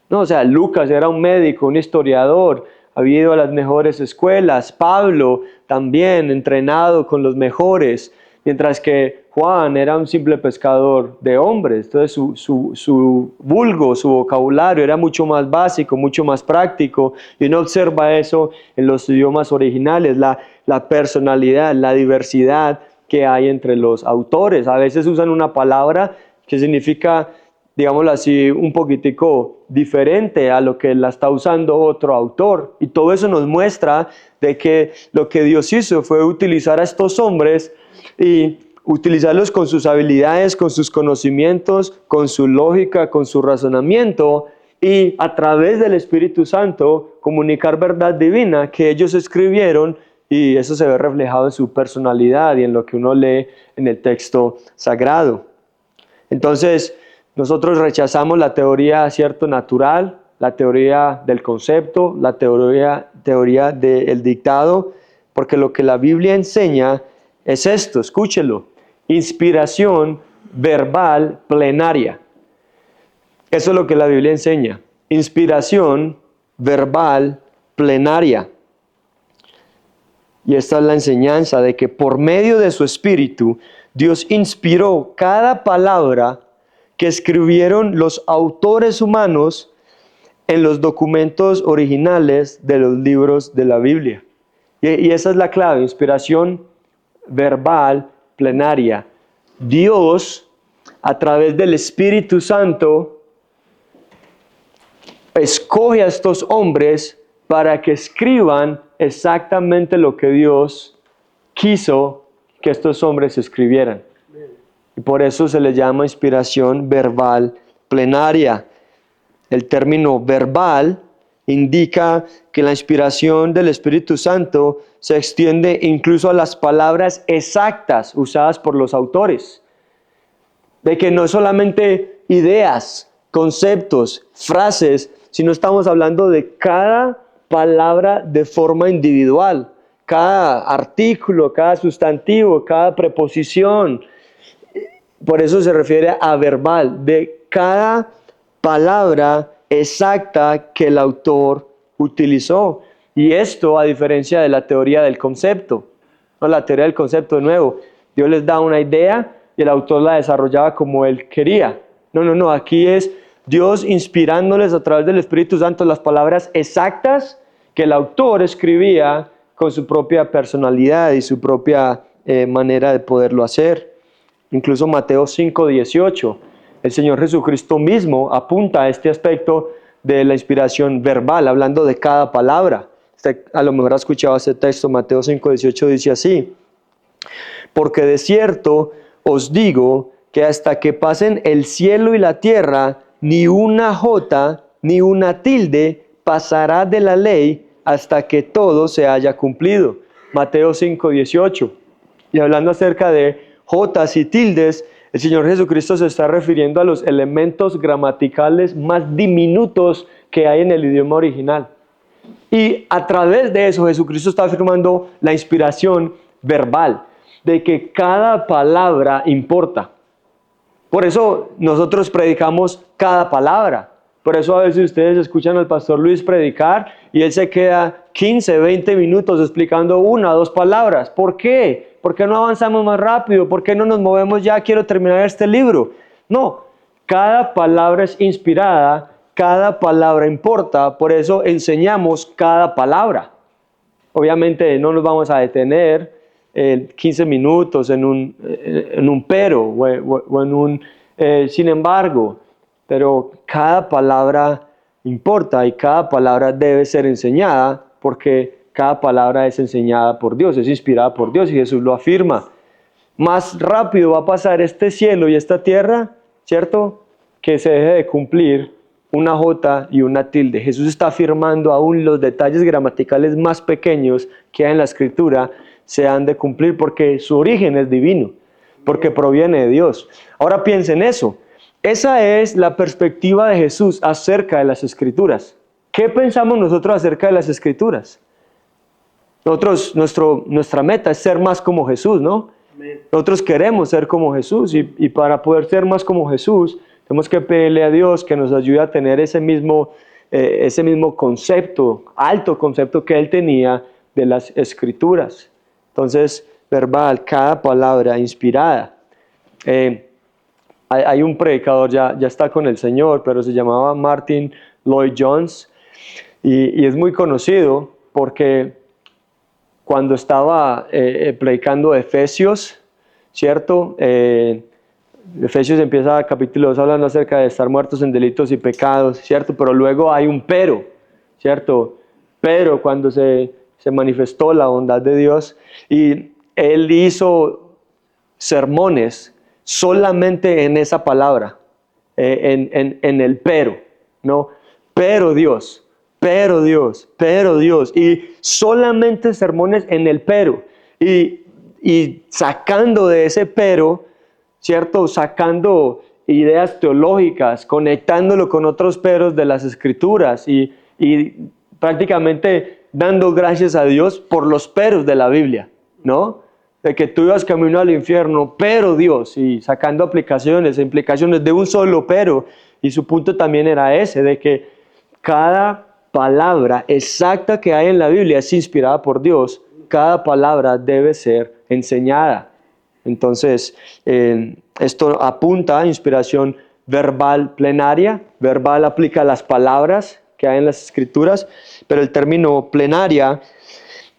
¿no? O sea, Lucas era un médico, un historiador, había ido a las mejores escuelas. Pablo también entrenado con los mejores, mientras que Juan era un simple pescador de hombres. Entonces su vulgo, su vocabulario era mucho más básico, mucho más práctico, y uno observa eso en los idiomas originales, la personalidad, la diversidad que hay entre los autores. A veces usan una palabra que significa, digámoslo así, un poquitico diferente a lo que la está usando otro autor. Y todo eso nos muestra de que lo que Dios hizo fue utilizar a estos hombres y utilizarlos con sus habilidades, con sus conocimientos, con su lógica, con su razonamiento, y a través del Espíritu Santo comunicar verdad divina que ellos escribieron, y eso se ve reflejado en su personalidad y en lo que uno lee en el texto sagrado. Entonces, nosotros rechazamos la teoría, ¿cierto?, natural, la teoría del concepto, la teoría del dictado, porque lo que la Biblia enseña es esto, escúchelo: inspiración verbal plenaria. Eso es lo que la Biblia enseña, inspiración verbal plenaria. Y esta es la enseñanza de que por medio de su Espíritu, Dios inspiró cada palabra que escribieron los autores humanos en los documentos originales de los libros de la Biblia. Y esa es la clave, inspiración verbal plenaria. Dios, a través del Espíritu Santo, escoge a estos hombres para que escriban exactamente lo que Dios quiso que estos hombres escribieran. Y por eso se le llama inspiración verbal plenaria. El término verbal indica que la inspiración del Espíritu Santo se extiende incluso a las palabras exactas usadas por los autores. De que no solamente ideas, conceptos, frases, sino estamos hablando de cada palabra de forma individual, cada artículo, cada sustantivo, cada preposición. Por eso se refiere a verbal, de cada palabra exacta que el autor utilizó. Y esto a diferencia de la teoría del concepto. No, la teoría del concepto, de nuevo, Dios les da una idea y el autor la desarrollaba como él quería. No, aquí es Dios inspirándoles a través del Espíritu Santo las palabras exactas que el autor escribía con su propia personalidad y su propia manera de poderlo hacer. Incluso Mateo 5:18, el Señor Jesucristo mismo apunta a este aspecto de la inspiración verbal, hablando de cada palabra. Usted a lo mejor ha escuchado ese texto, Mateo 5:18 dice así: porque de cierto os digo que hasta que pasen el cielo y la tierra, ni una jota ni una tilde pasará de la ley hasta que todo se haya cumplido. Mateo 5:18. Y hablando acerca de jotas y tildes, el Señor Jesucristo se está refiriendo a los elementos gramaticales más diminutos que hay en el idioma original. Y a través de eso Jesucristo está afirmando la inspiración verbal, de que cada palabra importa. Por eso nosotros predicamos cada palabra. Por eso a veces ustedes escuchan al pastor Luis predicar y él se queda 15, 20 minutos explicando una o dos palabras. ¿Por qué? ¿Por qué no avanzamos más rápido? ¿Por qué no nos movemos ya? Quiero terminar este libro. No, Cada palabra es inspirada, cada palabra importa, por eso enseñamos cada palabra. Obviamente no nos vamos a detener 15 minutos en un pero o en un sin embargo, pero cada palabra importa y cada palabra debe ser enseñada porque cada palabra es enseñada por Dios, es inspirada por Dios y Jesús lo afirma. Más rápido va a pasar este cielo y esta tierra, ¿cierto? Que se deje de cumplir una J y una tilde. Jesús está afirmando aún los detalles gramaticales más pequeños que hay en la Escritura se han de cumplir porque su origen es divino, porque proviene de Dios. Ahora piensen eso. Esa es la perspectiva de Jesús acerca de las Escrituras. ¿Qué pensamos nosotros acerca de las Escrituras? Nosotros, nuestra meta es ser más como Jesús, ¿no? Nosotros queremos ser como Jesús y para poder ser más como Jesús tenemos que pedirle a Dios que nos ayude a tener ese mismo concepto, alto concepto que Él tenía de las Escrituras. Entonces, verbal, cada palabra inspirada. Hay un predicador, ya está con el Señor, pero se llamaba Martin Lloyd-Jones y es muy conocido porque cuando estaba predicando Efesios, ¿cierto? Efesios empieza capítulo 2 hablando acerca de estar muertos en delitos y pecados, ¿cierto? Pero luego hay un pero, ¿cierto? Pero cuando se manifestó la bondad de Dios y él hizo sermones solamente en esa palabra, en el pero, ¿no? Pero Dios, pero Dios, pero Dios. Y solamente sermones en el pero. Y sacando de ese pero, ¿cierto? Sacando ideas teológicas, conectándolo con otros peros de las Escrituras y prácticamente dando gracias a Dios por los peros de la Biblia, ¿no? De que tú ibas camino al infierno, pero Dios, y sacando aplicaciones e implicaciones de un solo pero, y su punto también era ese, de que cada palabra exacta que hay en la Biblia es inspirada por Dios, cada palabra debe ser enseñada. Entonces, esto apunta a inspiración verbal plenaria. Verbal aplica las palabras que hay en las Escrituras, pero el término plenaria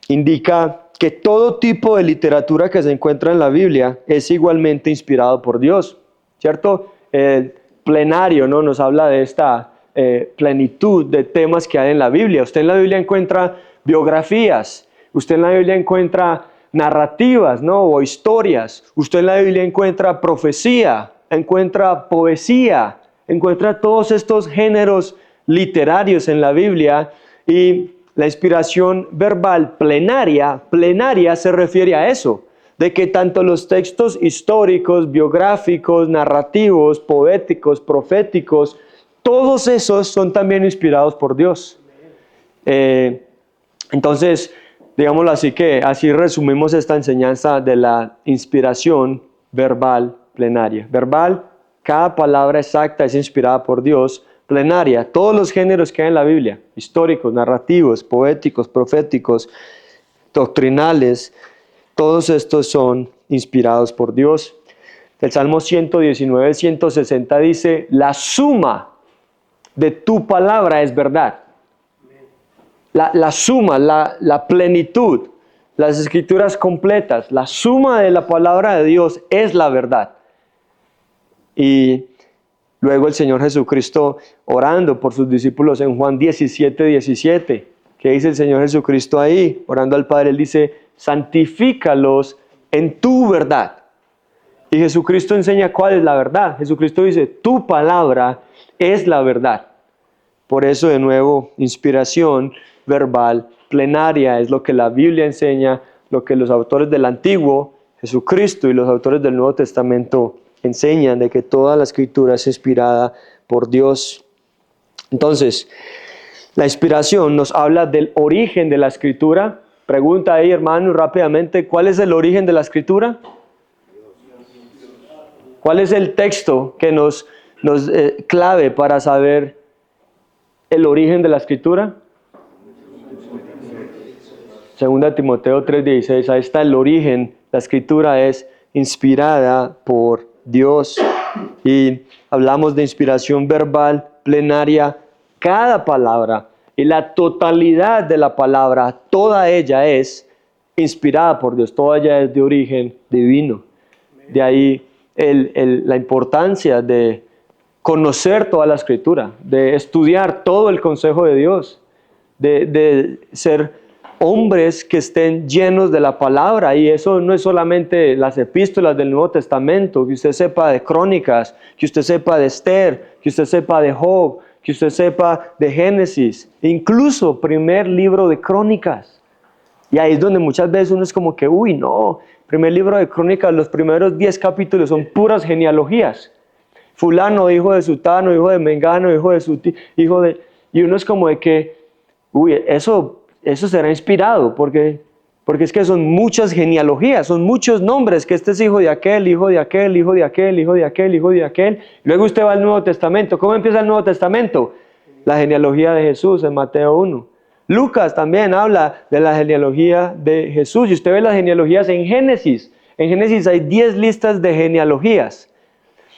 indica que todo tipo de literatura que se encuentra en la Biblia es igualmente inspirado por Dios, ¿cierto? El plenario, ¿no? Nos habla de esta plenitud de temas que hay en la Biblia. Usted en la Biblia encuentra biografías, usted en la Biblia encuentra narrativas, ¿no? O historias. Usted en la Biblia encuentra profecía, encuentra poesía, encuentra todos estos géneros literarios en la Biblia y la inspiración verbal plenaria se refiere a eso, de que tanto los textos históricos, biográficos, narrativos, poéticos, proféticos, todos esos son también inspirados por Dios. Entonces, digámoslo así, que así resumimos esta enseñanza de la inspiración verbal plenaria. Verbal, cada palabra exacta es inspirada por Dios. Plenaria, todos los géneros que hay en la Biblia, históricos, narrativos, poéticos, proféticos, doctrinales, todos estos son inspirados por Dios. El Salmo 119, 160 dice, la suma de tu palabra es verdad. La suma, la plenitud, las Escrituras completas, la suma de la palabra de Dios es la verdad. Y luego el Señor Jesucristo orando por sus discípulos en Juan 17, 17. ¿Qué dice el Señor Jesucristo ahí? Orando al Padre, Él dice, santifícalos en tu verdad. Y Jesucristo enseña cuál es la verdad. Jesucristo dice, tu palabra es la verdad. Por eso, de nuevo, inspiración verbal plenaria es lo que la Biblia enseña, lo que los autores del Antiguo, Jesucristo, y los autores del Nuevo Testamento enseñan, de que toda la Escritura es inspirada por Dios. Entonces, la inspiración nos habla del origen de la Escritura. Pregunta ahí, hermano, rápidamente, ¿cuál es el origen de la Escritura? ¿Cuál es el texto que nos clave para saber el origen de la Escritura? 2 Timoteo 3:16, ahí está el origen. La Escritura es inspirada por Dios. Y hablamos de inspiración verbal, plenaria, cada palabra y la totalidad de la palabra, toda ella es inspirada por Dios, toda ella es de origen divino. De ahí la importancia de conocer toda la escritura, de estudiar todo el consejo de Dios, de ser hombres que estén llenos de la palabra. Y eso no es solamente las epístolas del Nuevo Testamento, que usted sepa de Crónicas, que usted sepa de Esther, que usted sepa de Job, que usted sepa de Génesis, incluso primer libro de Crónicas. Y ahí es donde muchas veces uno es como que, uy, no, primer libro de Crónicas, los primeros 10 capítulos son puras genealogías. Fulano, hijo de Sutano, hijo de Mengano, hijo de Suti, hijo de... Y uno es como de que, uy, eso será inspirado, porque es que son muchas genealogías, son muchos nombres, que este es hijo de aquel, hijo de aquel, hijo de aquel, hijo de aquel, hijo de aquel. Luego usted va al Nuevo Testamento. ¿Cómo empieza el Nuevo Testamento? La genealogía de Jesús en Mateo 1. Lucas también habla de la genealogía de Jesús. Y usted ve las genealogías en Génesis. En Génesis hay 10 listas de genealogías.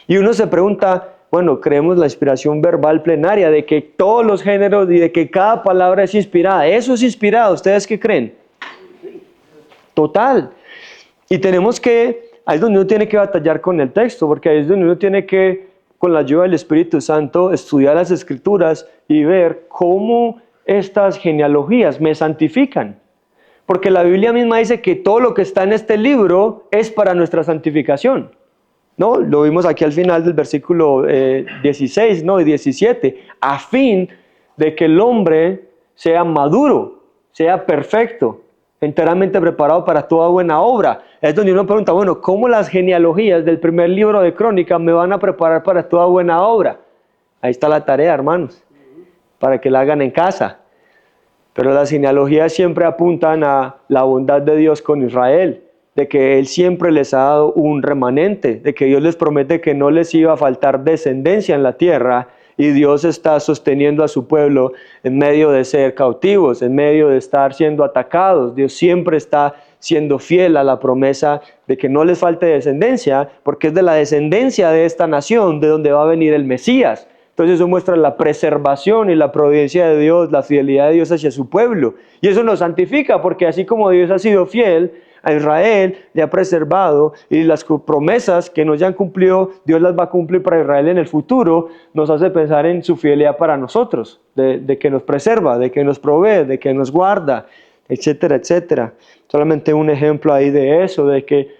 Y uno se pregunta, bueno, creemos la inspiración verbal plenaria, de que todos los géneros y de que cada palabra es inspirada. ¿Eso es inspirado? ¿Ustedes qué creen? Total. Y tenemos que, ahí es donde uno tiene que batallar con el texto, porque ahí es donde uno tiene que, con la ayuda del Espíritu Santo, estudiar las Escrituras y ver cómo estas genealogías me santifican. Porque la Biblia misma dice que todo lo que está en este libro es para nuestra santificación. ¿No? Lo vimos aquí al final del versículo 16, ¿no? Y 17, a fin de que el hombre sea maduro, sea perfecto, enteramente preparado para toda buena obra. Es donde uno pregunta, bueno, ¿cómo las genealogías del primer libro de Crónicas me van a preparar para toda buena obra? Ahí está la tarea, hermanos, para que la hagan en casa. Pero las genealogías siempre apuntan a la bondad de Dios con Israel, de que Él siempre les ha dado un remanente, de que Dios les promete que no les iba a faltar descendencia en la tierra, y Dios está sosteniendo a su pueblo en medio de ser cautivos, en medio de estar siendo atacados. Dios siempre está siendo fiel a la promesa de que no les falte descendencia, porque es de la descendencia de esta nación de donde va a venir el Mesías. Entonces eso muestra la preservación y la providencia de Dios, la fidelidad de Dios hacia su pueblo. Y eso nos santifica, porque así como Dios ha sido fiel a Israel, le ha preservado, y las promesas que no ya han cumplido, Dios las va a cumplir para Israel en el futuro, nos hace pensar en su fidelidad para nosotros, de que nos preserva, de que nos provee, de que nos guarda, etcétera, etcétera. Solamente un ejemplo ahí de eso, de que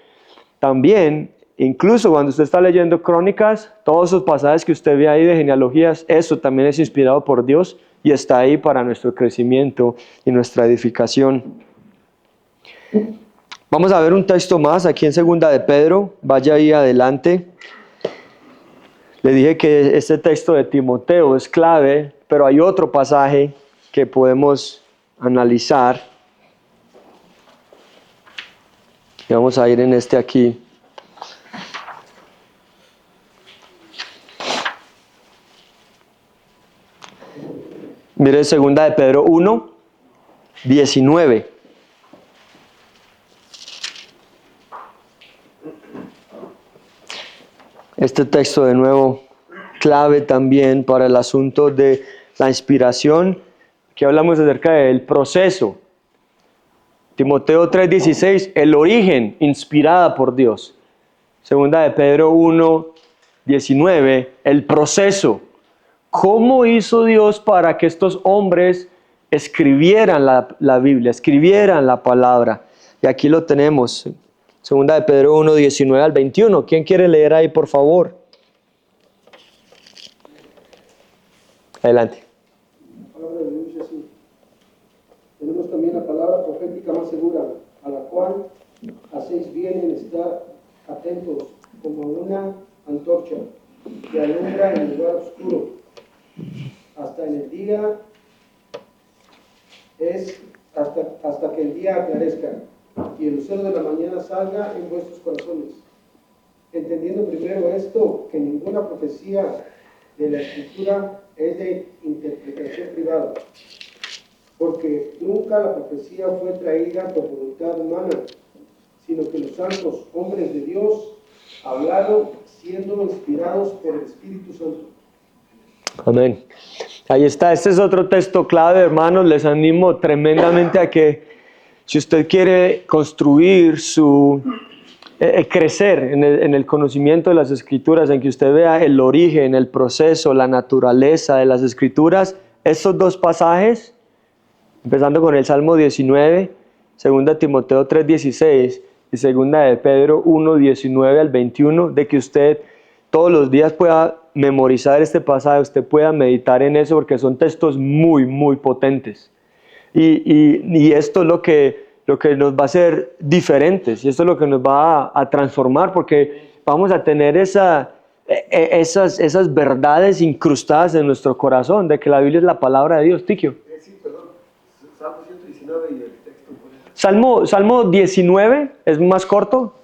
también, incluso cuando usted está leyendo Crónicas, todos esos pasajes que usted ve ahí de genealogías, eso también es inspirado por Dios y está ahí para nuestro crecimiento y nuestra edificación. Vamos a ver un texto más aquí en 2 de Pedro, vaya ahí adelante. Le dije que este texto de Timoteo es clave, pero hay otro pasaje que podemos analizar. Y vamos a ir en este aquí. Mire 2 de Pedro 1, 19. Este texto de nuevo clave también para el asunto de la inspiración, que hablamos acerca del proceso. Timoteo 3:16, el origen, inspirada por Dios. 2 de Pedro 1:19, el proceso. ¿Cómo hizo Dios para que estos hombres escribieran la Biblia, escribieran la palabra? Y aquí lo tenemos. 2 de Pedro 1:19 al 21. ¿Quién quiere leer ahí, por favor? Adelante. La palabra de Dios dice así. Tenemos también la palabra profética más segura, a la cual hacéis bien en estar atentos como una antorcha que alumbra en el lugar oscuro, hasta que el día aclarezca y el lucero de la mañana salga en vuestros corazones. Entendiendo primero esto, que ninguna profecía de la Escritura es de interpretación privada, porque nunca la profecía fue traída por voluntad humana, sino que los santos hombres de Dios, hablado siendo inspirados por el Espíritu Santo. Amén. Ahí está, este es otro texto clave, hermanos. Les animo tremendamente a que si usted quiere construir crecer en el conocimiento de las Escrituras, en que usted vea el origen, el proceso, la naturaleza de las Escrituras, estos dos pasajes, empezando con el Salmo 19, 2 Timoteo 3:16 y 2 de Pedro 1:19 al 21, de que usted todos los días pueda memorizar este pasaje, usted pueda meditar en eso, porque son textos muy, muy potentes. Y esto es lo que nos va a hacer diferentes, y esto es lo que nos va a transformar, porque vamos a tener esas verdades incrustadas en nuestro corazón, de que la Biblia es la palabra de Dios. Tiquio. Sí, perdón. Salmo 119 y el texto. Salmo 19 es más corto,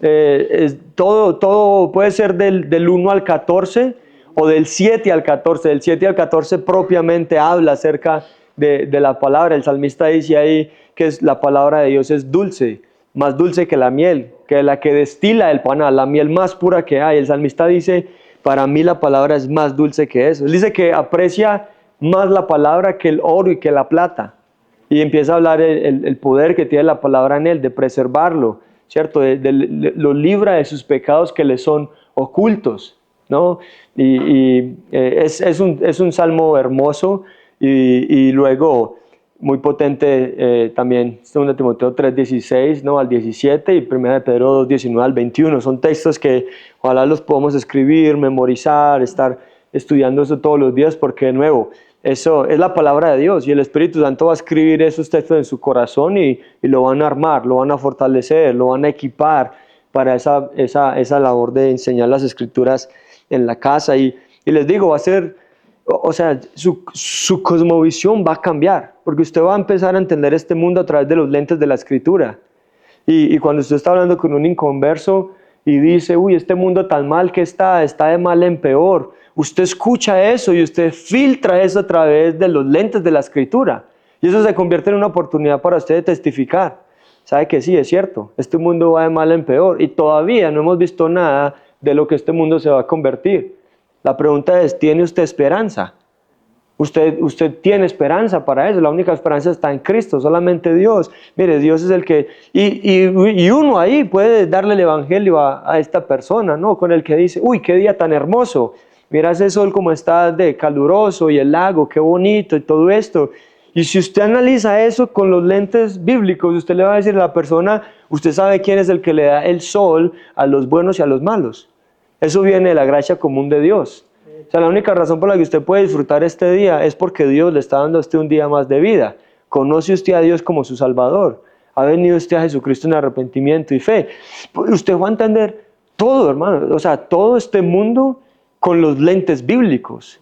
todo puede ser del 1 al 14 o del 7 al 14. Del 7 al 14 propiamente habla acerca de la palabra. El salmista dice ahí que la palabra de Dios es dulce, más dulce que la miel, que la que destila el panal, la miel más pura que hay. El salmista dice, para mí la palabra es más dulce que eso. Él dice que aprecia más la palabra que el oro y que la plata. Y empieza a hablar el poder que tiene la palabra en él, de preservarlo, ¿cierto? Lo libra de sus pecados que le son ocultos, ¿no? Es un salmo hermoso y luego muy potente también 2 Timoteo 3:16, ¿no? al 17 y 1 de Pedro 2:19 al 21. Son textos que ojalá los podamos escribir, memorizar, estar estudiando eso todos los días, porque de nuevo, eso es la palabra de Dios y el Espíritu Santo va a escribir esos textos en su corazón y lo van a armar, lo van a fortalecer, lo van a equipar para esa labor de enseñar las Escrituras en la casa. Y les digo, va a ser, o sea, su cosmovisión va a cambiar, porque usted va a empezar a entender este mundo a través de los lentes de la Escritura. Y cuando usted está hablando con un inconverso y dice, uy, este mundo tan mal que está de mal en peor, usted escucha eso y usted filtra eso a través de los lentes de la Escritura. Y eso se convierte en una oportunidad para usted de testificar. Sabe que sí, es cierto, este mundo va de mal en peor y todavía no hemos visto nada de lo que este mundo se va a convertir. La pregunta es, ¿tiene usted esperanza? Usted tiene esperanza para eso. La única esperanza está en Cristo, solamente Dios. Mire, Dios es el que... Y uno ahí puede darle el evangelio a esta persona, ¿no? Con el que dice, uy, qué día tan hermoso. Mira ese sol como está de caluroso y el lago, qué bonito y todo esto. Y si usted analiza eso con los lentes bíblicos, usted le va a decir a la persona, usted sabe quién es el que le da el sol a los buenos y a los malos. Eso viene de la gracia común de Dios. O sea, la única razón por la que usted puede disfrutar este día es porque Dios le está dando a usted un día más de vida. Conoce usted a Dios como su Salvador. Ha venido usted a Jesucristo en arrepentimiento y fe. Usted va a entender todo, hermano. O sea, todo este mundo con los lentes bíblicos.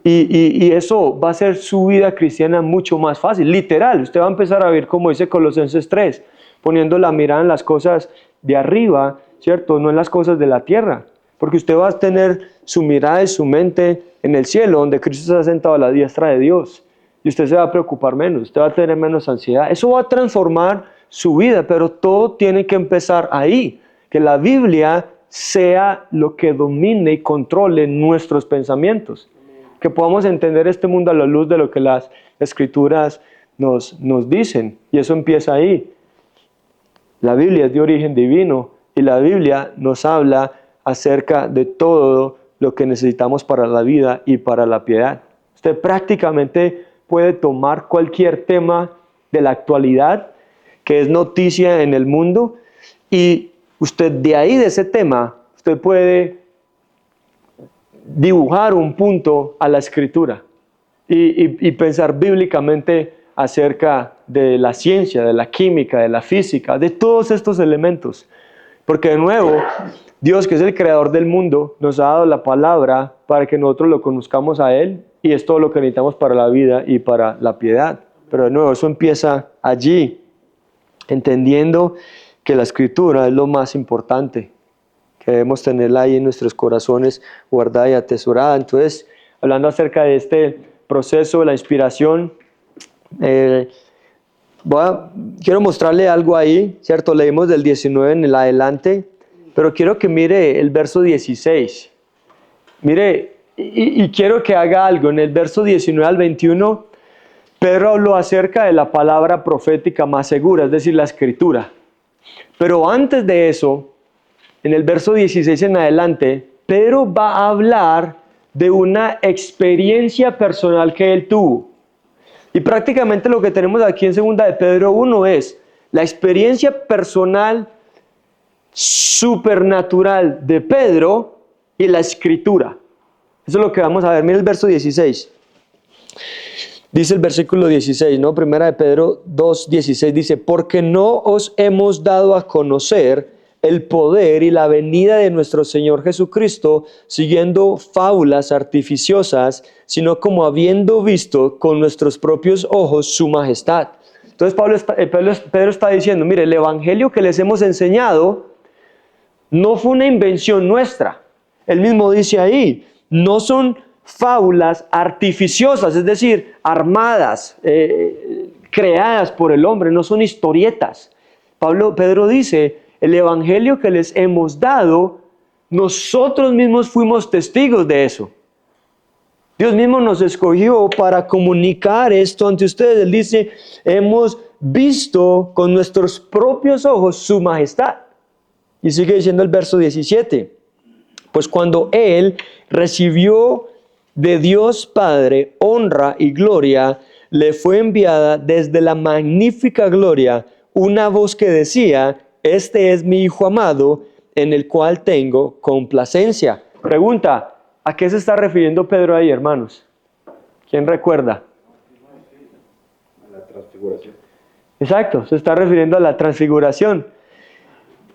Y eso va a hacer su vida cristiana mucho más fácil. Literal, usted va a empezar a ver, como dice Colosenses 3, poniendo la mirada en las cosas de arriba, ¿cierto? No en las cosas de la tierra. Porque usted va a tener su mirada y su mente en el cielo, donde Cristo está sentado a la diestra de Dios. Y usted se va a preocupar menos, usted va a tener menos ansiedad. Eso va a transformar su vida, pero todo tiene que empezar ahí. Que la Biblia sea lo que domine y controle nuestros pensamientos. Que podamos entender este mundo a la luz de lo que las Escrituras nos dicen. Y eso empieza ahí. La Biblia es de origen divino y la Biblia nos habla acerca de todo lo que necesitamos para la vida y para la piedad. Usted prácticamente puede tomar cualquier tema de la actualidad que es noticia en el mundo y usted de ahí, de ese tema, usted puede dibujar un punto a la Escritura y pensar bíblicamente acerca de la ciencia, de la química, de la física, de todos estos elementos. Porque de nuevo, Dios, que es el creador del mundo, nos ha dado la palabra para que nosotros lo conozcamos a Él y es todo lo que necesitamos para la vida y para la piedad. Pero de nuevo, eso empieza allí, entendiendo que la Escritura es lo más importante, que debemos tenerla ahí en nuestros corazones, guardada y atesorada. Entonces, hablando acerca de este proceso de la inspiración, quiero mostrarle algo ahí, ¿cierto? Leímos del 19 en el adelante, pero quiero que mire el verso 16. Mire, y quiero que haga algo. En el verso 19 al 21, Pedro habló acerca de la palabra profética más segura, es decir, la escritura. Pero antes de eso, en el verso 16 en adelante, Pedro va a hablar de una experiencia personal que él tuvo. Y prácticamente lo que tenemos aquí en 2 de Pedro 1 es la experiencia personal supernatural de Pedro y la escritura. Eso es lo que vamos a ver. Mira el verso 16. Dice el versículo 16, ¿no? Primera de Pedro 2:16 dice, porque no os hemos dado a conocer el poder y la venida de nuestro Señor Jesucristo siguiendo fábulas artificiosas, sino como habiendo visto con nuestros propios ojos su majestad. Entonces Pedro está diciendo, mire, el evangelio que les hemos enseñado no fue una invención nuestra. Él mismo dice ahí, no son fábulas artificiosas, es decir, armadas, creadas por el hombre, no son historietas. Pedro dice, el evangelio que les hemos dado, nosotros mismos fuimos testigos de eso. Dios mismo nos escogió para comunicar esto ante ustedes. Él dice, hemos visto con nuestros propios ojos su majestad. Y sigue diciendo el verso 17, pues cuando Él recibió de Dios Padre honra y gloria, le fue enviada desde la magnífica gloria una voz que decía, este es mi Hijo amado, en el cual tengo complacencia. Pregunta, ¿a qué se está refiriendo Pedro ahí, hermanos? ¿Quién recuerda? A la transfiguración. Exacto, se está refiriendo a la transfiguración.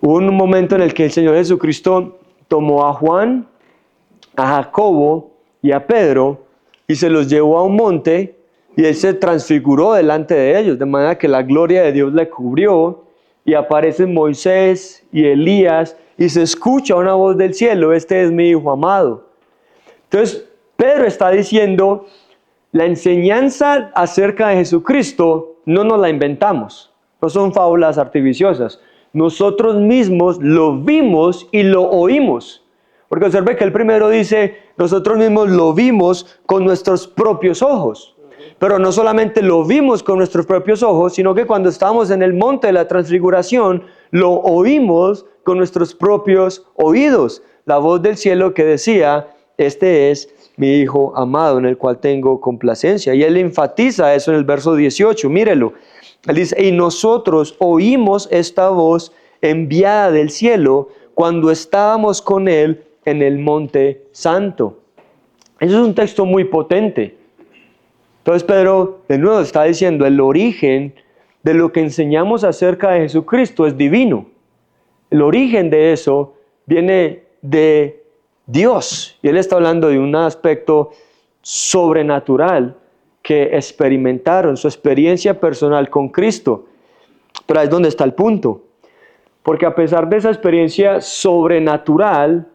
Hubo un momento en el que el Señor Jesucristo tomó a Juan, a Jacobo y a Pedro y se los llevó a un monte y Él se transfiguró delante de ellos, de manera que la gloria de Dios le cubrió y aparecen Moisés y Elías y se escucha una voz del cielo, este es mi Hijo amado. Entonces Pedro está diciendo, la enseñanza acerca de Jesucristo no nos la inventamos, no son fábulas artificiosas. Nosotros mismos lo vimos y lo oímos. Porque observe que el primero dice, nosotros mismos lo vimos con nuestros propios ojos. Pero no solamente lo vimos con nuestros propios ojos, sino que cuando estábamos en el monte de la transfiguración, lo oímos con nuestros propios oídos. La voz del cielo que decía, este es mi Hijo amado, en el cual tengo complacencia. Y él enfatiza eso en el verso 18, mírelo. Él dice, y nosotros oímos esta voz enviada del cielo cuando estábamos con Él en el monte santo. Eso es un texto muy potente. Entonces Pedro de nuevo está diciendo, el origen de lo que enseñamos acerca de Jesucristo es divino. El origen de eso viene de Dios. Y él está hablando de un aspecto sobrenatural que experimentaron, su experiencia personal con Cristo. Pero ahí es donde está el punto. Porque a pesar de esa experiencia sobrenatural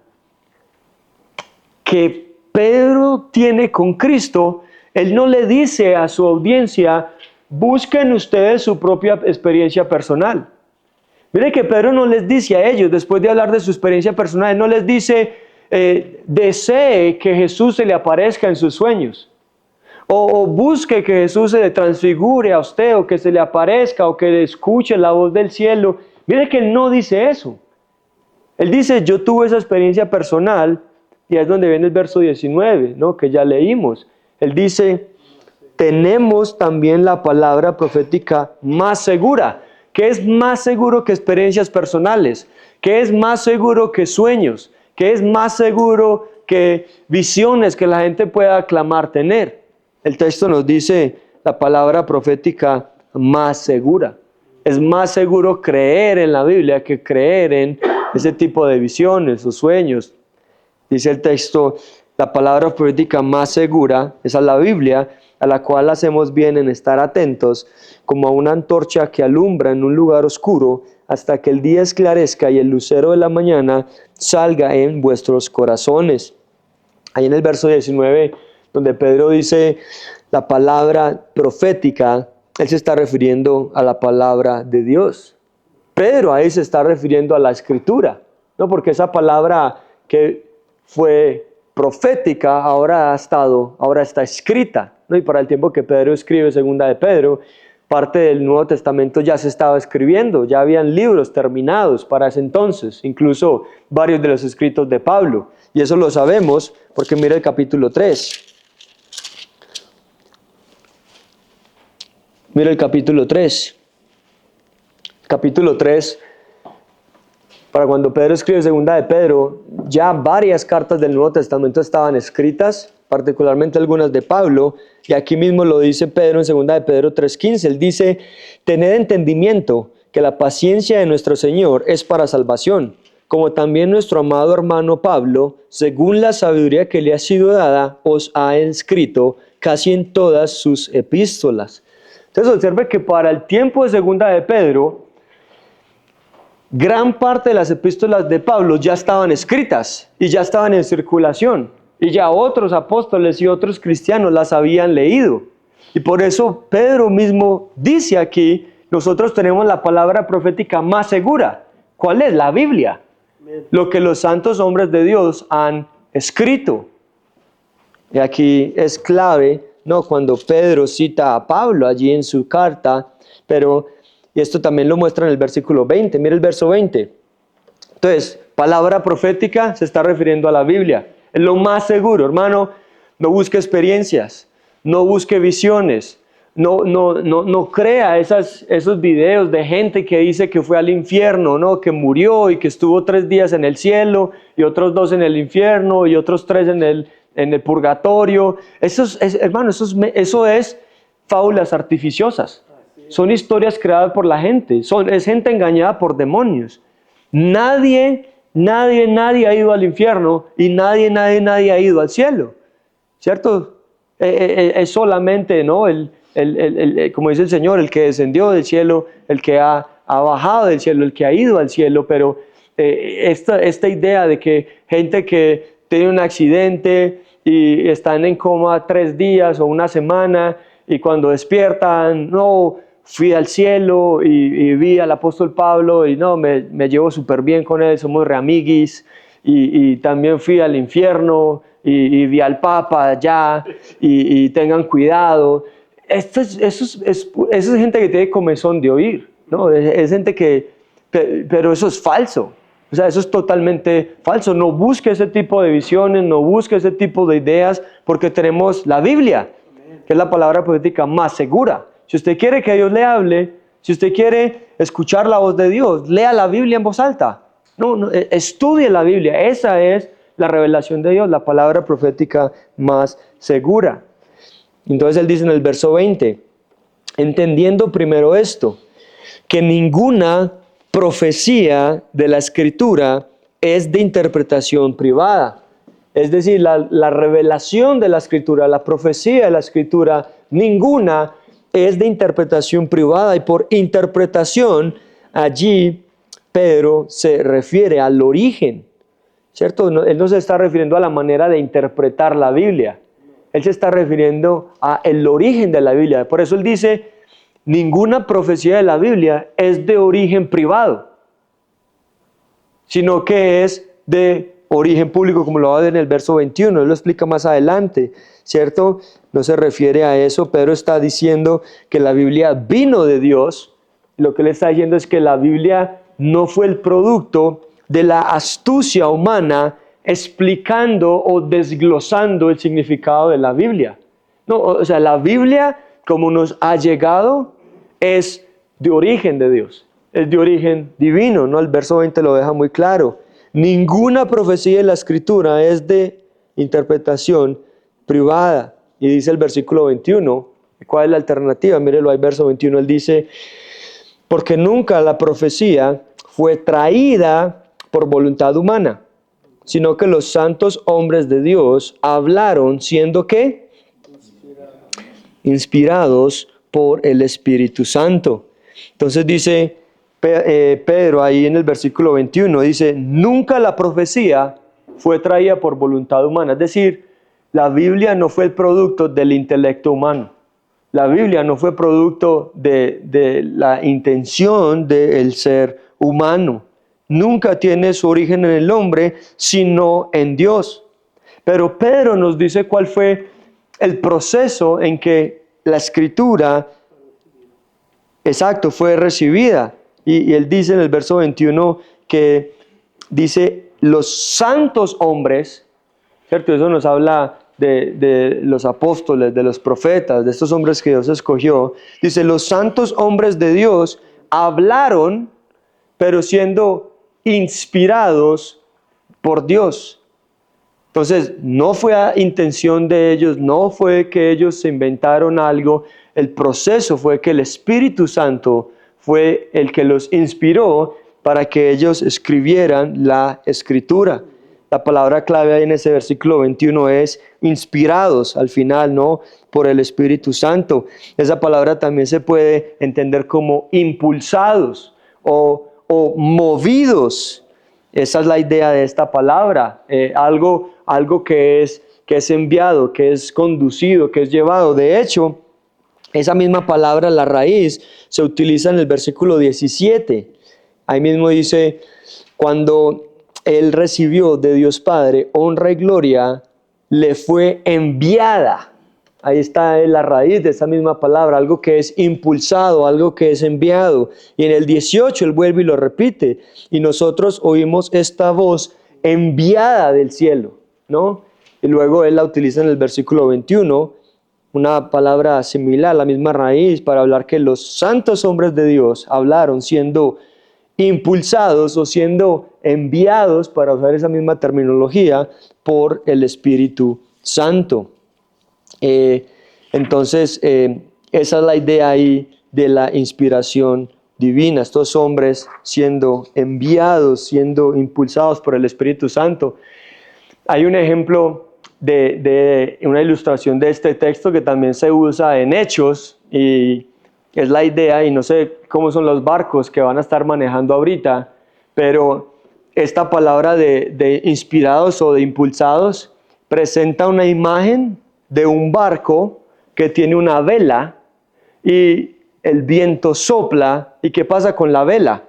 que Pedro tiene con Cristo, él no le dice a su audiencia, busquen ustedes su propia experiencia personal. Mire que Pedro no les dice a ellos, después de hablar de su experiencia personal, él no les dice, desee que Jesús se le aparezca en sus sueños. O busque que Jesús se le transfigure a usted, o que se le aparezca, o que escuche la voz del cielo. Mire que él no dice eso. Él dice, yo tuve esa experiencia personal, y es donde viene el verso 19, ¿no? Que ya leímos. Él dice, tenemos también la palabra profética más segura. ¿Qué es más seguro que experiencias personales? ¿Qué es más seguro que sueños? ¿Qué es más seguro que visiones que la gente pueda clamar tener? El texto nos dice la palabra profética más segura. Es más seguro creer en la Biblia que creer en ese tipo de visiones o sueños. Dice el texto, la palabra profética más segura, esa es la Biblia, a la cual hacemos bien en estar atentos, como a una antorcha que alumbra en un lugar oscuro, hasta que el día esclarezca y el lucero de la mañana salga en vuestros corazones. Ahí en el verso 19, donde Pedro dice la palabra profética, él se está refiriendo a la palabra de Dios. Pedro ahí se está refiriendo a la Escritura. ¿no? Porque esa palabra que fue profética ahora está escrita, ¿no? Y para el tiempo que Pedro escribe segunda de Pedro, parte del Nuevo Testamento ya se estaba escribiendo, ya habían libros terminados para ese entonces, incluso varios de los escritos de Pablo. Y eso lo sabemos porque mira el capítulo 3. Mira el capítulo 3. Capítulo 3, para cuando Pedro escribe segunda de Pedro, ya varias cartas del Nuevo Testamento estaban escritas, particularmente algunas de Pablo, y aquí mismo lo dice Pedro en segunda de Pedro 3:15. Él dice: tened entendimiento que la paciencia de nuestro Señor es para salvación, como también nuestro amado hermano Pablo, según la sabiduría que le ha sido dada, os ha escrito casi en todas sus epístolas. Entonces observe que para el tiempo de segunda de Pedro, gran parte de las epístolas de Pablo ya estaban escritas y ya estaban en circulación, y ya otros apóstoles y otros cristianos las habían leído. Y por eso Pedro mismo dice aquí: nosotros tenemos la palabra profética más segura. ¿Cuál es? La Biblia. Lo que los santos hombres de Dios han escrito. Y aquí es clave, ¿no?, cuando Pedro cita a Pablo allí en su carta, y esto también lo muestra en el versículo 20. Mira el verso 20. Entonces, palabra profética se está refiriendo a la Biblia. Es lo más seguro, hermano. No busque experiencias, no busque visiones, no crea esos videos de gente que dice que fue al infierno, ¿no?, que murió y que estuvo 3 días en el cielo y otros 2 en el infierno y otros 3 en el purgatorio. Hermano, eso es fábulas artificiosas. Son historias creadas por la gente. Es gente engañada por demonios. Nadie ha ido al infierno y nadie ha ido al cielo, ¿cierto? Es solamente, ¿no?, como dice el Señor, el que descendió del cielo, el que ha bajado del cielo, el que ha ido al cielo. Pero esta idea de que gente que tiene un accidente y están en coma 3 días o una semana, y cuando despiertan, no, fui al cielo y vi al apóstol Pablo y no, me llevo súper bien con él, somos reamiguis, y también fui al infierno y vi al Papa allá, y tengan cuidado. Eso es gente que tiene comezón de oír, ¿no? Es gente pero eso es falso. O sea, eso es totalmente falso. No busque ese tipo de visiones, no busque ese tipo de ideas, porque tenemos la Biblia, que es la palabra profética más segura. Si usted quiere que Dios le hable, si usted quiere escuchar la voz de Dios, lea la Biblia en voz alta. Estudie la Biblia. Esa es la revelación de Dios, la palabra profética más segura. Entonces él dice en el verso 20, entendiendo primero esto, que ninguna profecía de la Escritura es de interpretación privada. Es decir, la revelación de la Escritura, la profecía de la Escritura, ninguna es de interpretación privada. Y por interpretación, allí Pedro se refiere al origen, ¿cierto? Él no se está refiriendo a la manera de interpretar la Biblia. Él se está refiriendo al origen de la Biblia. Por eso él dice, ninguna profecía de la Biblia es de origen privado, sino que es de origen público, como lo va a ver en el verso 21. Él lo explica más adelante, ¿cierto? No se refiere a eso. Pedro está diciendo que la Biblia vino de Dios. Lo que él está diciendo es que la Biblia no fue el producto de la astucia humana explicando o desglosando el significado de la Biblia. No, o sea, la Biblia, como nos ha llegado, es de origen de Dios, es de origen divino, ¿no? El verso 20 lo deja muy claro. Ninguna profecía de la Escritura es de interpretación privada. Y dice el versículo 21, ¿cuál es la alternativa? Mírelo ahí, verso 21, él dice, porque nunca la profecía fue traída por voluntad humana, sino que los santos hombres de Dios hablaron siendo ¿qué? Inspirados por el Espíritu Santo. Entonces dice Pedro ahí en el versículo 21, dice, nunca la profecía fue traída por voluntad humana. Es decir, la Biblia no fue el producto del intelecto humano. La Biblia no fue producto de la intención del ser humano. nunca tiene su origen en el hombre, sino en Dios. Pero Pedro nos dice cuál fue el proceso en que la escritura, exacto, fue recibida. Y él dice en el verso 21 que dice, los santos hombres, ¿cierto? Eso nos habla de los apóstoles, de los profetas, de estos hombres que Dios escogió. Dice, los santos hombres de Dios hablaron, pero siendo inspirados por Dios. Entonces, no fue a intención de ellos, no fue que ellos se inventaron algo, el proceso fue que el Espíritu Santo fue el que los inspiró para que ellos escribieran la Escritura. La palabra clave ahí en ese versículo 21 es inspirados, al final, ¿no? Por el Espíritu Santo. Esa palabra también se puede entender como impulsados o movidos. Esa es la idea de esta palabra, algo que es enviado, que es conducido, que es llevado. De hecho, esa misma palabra, la raíz, se utiliza en el versículo 17. Ahí mismo dice, cuando él recibió de Dios Padre honra y gloria, le fue enviada. Ahí está la raíz de esa misma palabra, algo que es impulsado, algo que es enviado. Y en el 18 él vuelve y lo repite. Y nosotros oímos esta voz enviada del cielo, ¿no? Y luego él la utiliza en el versículo 21, una palabra similar, la misma raíz, para hablar que los santos hombres de Dios hablaron siendo impulsados o siendo enviados, para usar esa misma terminología, por el Espíritu Santo. Entonces, esa es la idea ahí de la inspiración divina, estos hombres siendo enviados, siendo impulsados por el Espíritu Santo. Hay un ejemplo de una ilustración de este texto que también se usa en Hechos, y es la idea, y no sé cómo son los barcos que van a estar manejando ahorita, pero esta palabra de inspirados o de impulsados presenta una imagen de un barco que tiene una vela y el viento sopla. ¿Y qué pasa con la vela?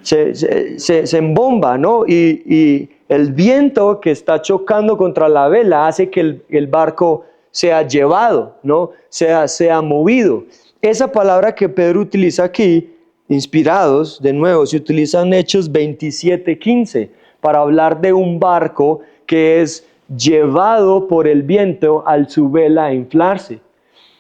Se embomba, ¿no? Y el viento que está chocando contra la vela hace que el barco sea llevado, ¿no? Sea movido. Esa palabra que Pedro utiliza aquí, inspirados, de nuevo, se utiliza en Hechos 27:15 para hablar de un barco que es llevado por el viento al su vela inflarse.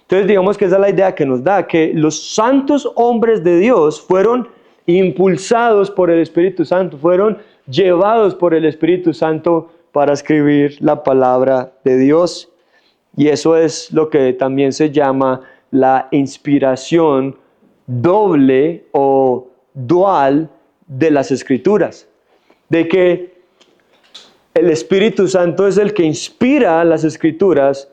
Entonces digamos que esa es la idea que nos da, que los santos hombres de Dios fueron impulsados por el Espíritu Santo, fueron llevados por el Espíritu Santo para escribir la palabra de Dios. Y eso es lo que también se llama la inspiración doble o dual de las Escrituras, de que el Espíritu Santo es el que inspira las Escrituras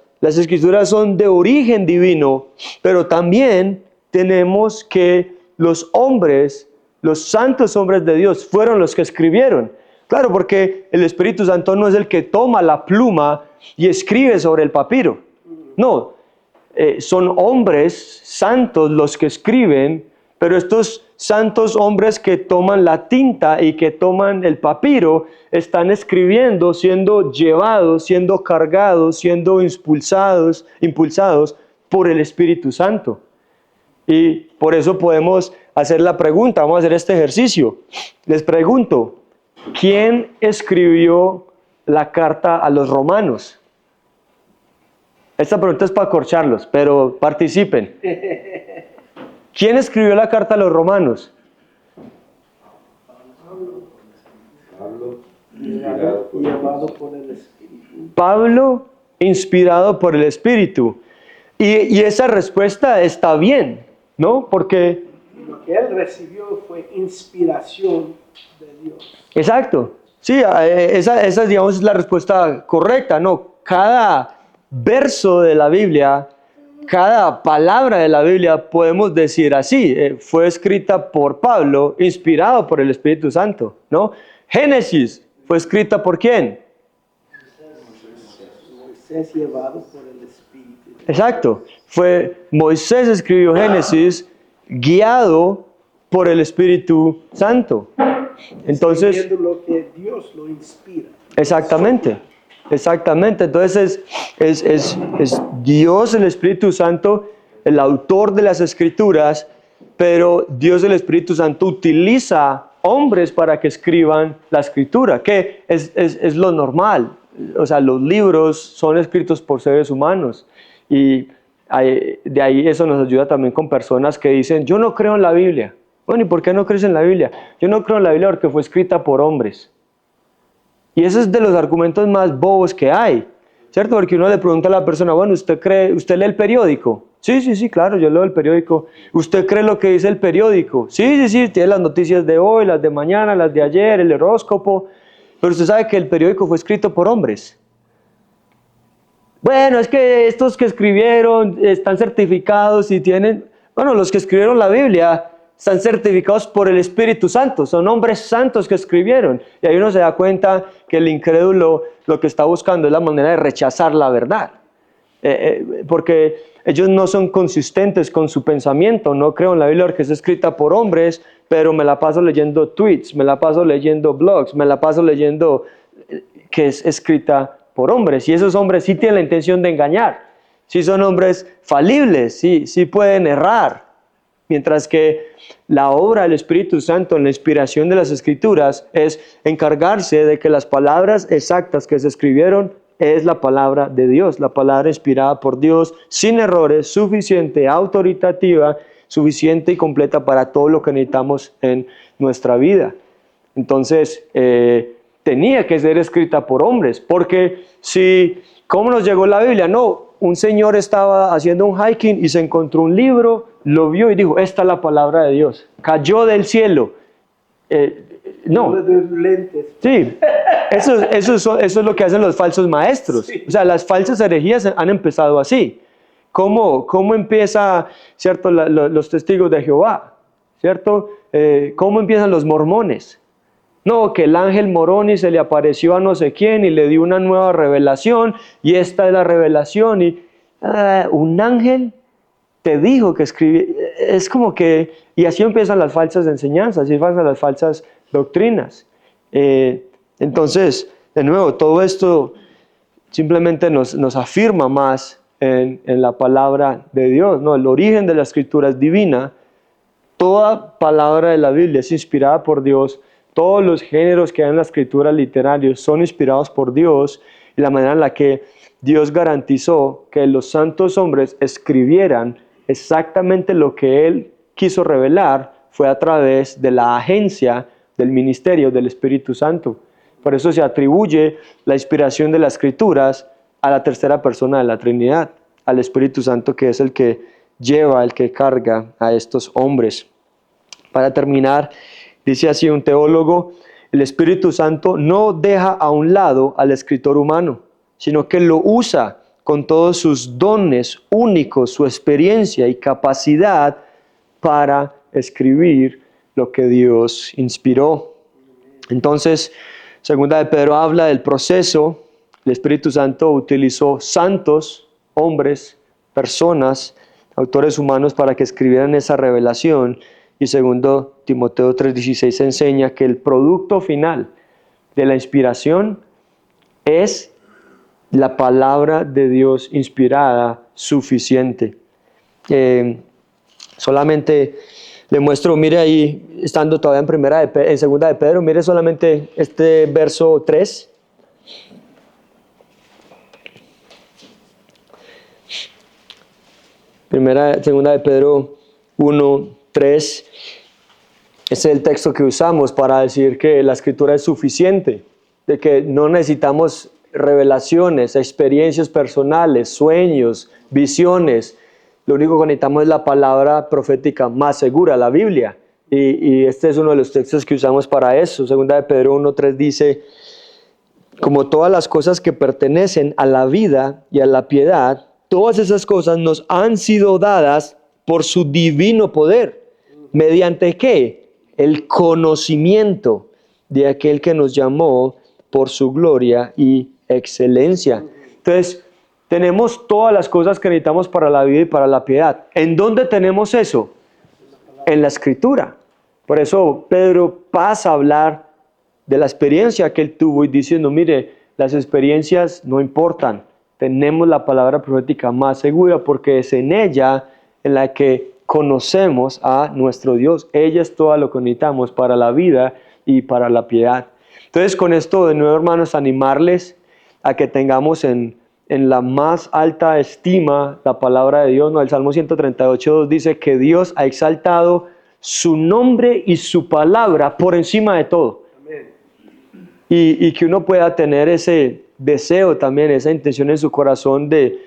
son de origen divino, pero también tenemos que los hombres, los santos hombres de Dios, fueron los que escribieron. Claro, porque el Espíritu Santo no es el que toma la pluma y escribe sobre el papiro. No, son hombres santos los que escriben, pero estos santos hombres que toman la tinta y que toman el papiro están escribiendo, siendo llevados, siendo cargados, siendo impulsados por el Espíritu Santo. Y por eso podemos hacer la pregunta, vamos a hacer este ejercicio. Les pregunto, ¿quién escribió la carta a los romanos? Esta pregunta es para acorcharlos, pero participen. ¿Quién escribió la carta a los romanos? Llevado por el Espíritu. Pablo, inspirado por el Espíritu. Y esa respuesta está bien, ¿no? Porque Lo que él recibió fue inspiración de Dios. exacto. Sí, esa digamos, es la respuesta correcta, ¿no? Cada verso de la Biblia, cada palabra de la Biblia, podemos decir así, fue escrita por Pablo, inspirado por el Espíritu Santo, ¿no? Génesis fue escrita por ¿quién? Moisés llevado por el Espíritu. Exacto. Moisés escribió Génesis guiado por el Espíritu Santo. Entonces, escribiendo lo que Dios lo inspira. exactamente, exactamente. Entonces es Dios, el Espíritu Santo, el autor de las Escrituras, pero Dios, el Espíritu Santo, utiliza hombres para que escriban la Escritura, que es lo normal. O sea, los libros son escritos por seres humanos y de ahí eso nos ayuda también con personas que dicen, yo no creo en la Biblia. Bueno, ¿y por qué no crees en la Biblia? Yo no creo en la Biblia porque fue escrita por hombres. Y ese es de los argumentos más bobos que hay, ¿cierto? Porque uno le pregunta a la persona, bueno, ¿usted lee el periódico? Sí, claro, yo leo el periódico. ¿Usted cree lo que dice el periódico? Sí, tiene las noticias de hoy, las de mañana, las de ayer, el horóscopo. Pero usted sabe que el periódico fue escrito por hombres. Bueno, es que estos que escribieron están certificados y tienen... Bueno, los que escribieron la Biblia están certificados por el Espíritu Santo. Son hombres santos que escribieron. Y ahí uno se da cuenta que el incrédulo lo que está buscando es la manera de rechazar la verdad. Porque ellos no son consistentes con su pensamiento. No creo en la Biblia porque es escrita por hombres, pero me la paso leyendo tweets, me la paso leyendo blogs, me la paso leyendo que es escrita por hombres. Y esos hombres sí tienen la intención de engañar. Sí son hombres falibles, sí pueden errar. Mientras que la obra del Espíritu Santo en la inspiración de las Escrituras es encargarse de que las palabras exactas que se escribieron es la palabra de Dios, la palabra inspirada por Dios, sin errores, suficiente, autoritativa, suficiente y completa para todo lo que necesitamos en nuestra vida. Entonces, tenía que ser escrita por hombres, porque ¿cómo nos llegó la Biblia? No, un señor estaba haciendo un hiking y se encontró un libro, lo vio y dijo, esta es la palabra de Dios. Cayó del cielo. No. Sí, eso es lo que hacen los falsos maestros. Sí. O sea, las falsas herejías han empezado así. ¿Cómo empieza, cierto, los testigos de Jehová? ¿Cierto? ¿Cómo empiezan los mormones? No, que el ángel Moroni se le apareció a no sé quién y le dio una nueva revelación y esta es la revelación y un ángel te dijo que escribí, es como que, y así empiezan las falsas enseñanzas, así empiezan las falsas doctrinas. Entonces, de nuevo, todo esto simplemente nos afirma más en la palabra de Dios, ¿no? El origen de la Escritura es divina, toda palabra de la Biblia es inspirada por Dios, todos los géneros que hay en la Escritura literarios son inspirados por Dios y la manera en la que Dios garantizó que los santos hombres escribieran exactamente lo que Él quiso revelar fue a través de la agencia del ministerio del Espíritu Santo. Por eso se atribuye la inspiración de las Escrituras a la tercera persona de la Trinidad, al Espíritu Santo, que es el que lleva, el que carga a estos hombres. Para terminar, dice así un teólogo, el Espíritu Santo no deja a un lado al escritor humano, sino que lo usa con todos sus dones únicos, su experiencia y capacidad para escribir lo que Dios inspiró. Entonces, segunda de Pedro habla del proceso. El Espíritu Santo utilizó santos, hombres, personas, autores humanos para que escribieran esa revelación. Y segundo Timoteo 3:16 enseña que el producto final de la inspiración es la palabra de Dios inspirada suficiente. Solamente le muestro, mire ahí, estando todavía en segunda de Pedro, mire solamente este verso 3. Segunda de Pedro 1:3. Ese es el texto que usamos para decir que la Escritura es suficiente, de que no necesitamos revelaciones, experiencias personales, sueños, visiones. Lo único que necesitamos es la palabra profética más segura, la Biblia. Y este es uno de los textos que usamos para eso. Segunda de Pedro 1:3 dice, como todas las cosas que pertenecen a la vida y a la piedad, todas esas cosas nos han sido dadas por su divino poder. ¿Mediante qué? El conocimiento de aquel que nos llamó por su gloria y excelencia. Entonces, tenemos todas las cosas que necesitamos para la vida y para la piedad. ¿En dónde tenemos eso? En la Escritura. Por eso Pedro pasa a hablar de la experiencia que él tuvo y diciendo, mire, las experiencias no importan, tenemos la palabra profética más segura porque es en ella en la que conocemos a nuestro Dios. Ella es todo lo que necesitamos para la vida y para la piedad. Entonces, con esto de nuevo, hermanos, animarles a que tengamos en la más alta estima la palabra de Dios, ¿no? El Salmo 138:2 dice que Dios ha exaltado su nombre y su palabra por encima de todo. Y que uno pueda tener ese deseo también, esa intención en su corazón de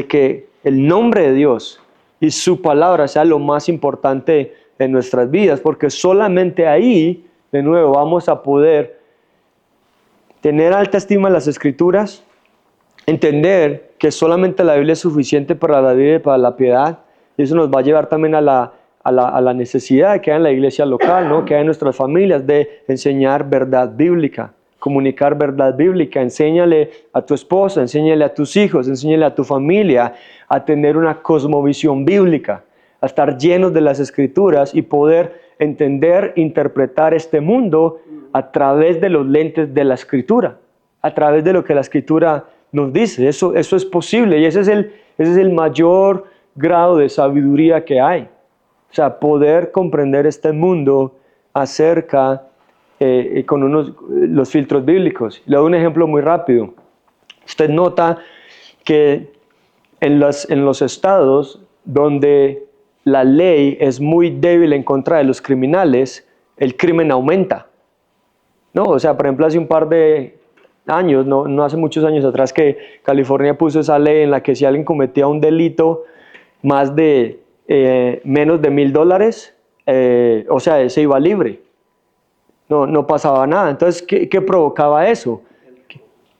que el nombre de Dios y su palabra sea lo más importante en nuestras vidas, porque solamente ahí, de nuevo, vamos a poder tener alta estima en las Escrituras, entender que solamente la Biblia es suficiente para la vida y para la piedad, y eso nos va a llevar también a la necesidad que hay en la iglesia local, ¿no? Que hay en nuestras familias de enseñar verdad bíblica, comunicar verdad bíblica. Enséñale a tu esposa, enséñale a tus hijos, enséñale a tu familia a tener una cosmovisión bíblica, a estar llenos de las Escrituras y poder entender, interpretar este mundo a través de los lentes de la Escritura, a través de lo que la Escritura nos dice. Eso es posible y ese es el mayor grado de sabiduría que hay. O sea, poder comprender este mundo acerca con los filtros bíblicos. Le doy un ejemplo muy rápido. Usted nota que en los estados donde la ley es muy débil en contra de los criminales, el crimen aumenta, ¿no? O sea, por ejemplo, hace un par de años, no hace muchos años atrás, que California puso esa ley en la que si alguien cometía un delito más de menos de $1,000, o sea, se iba libre. No pasaba nada. Entonces, ¿qué provocaba eso?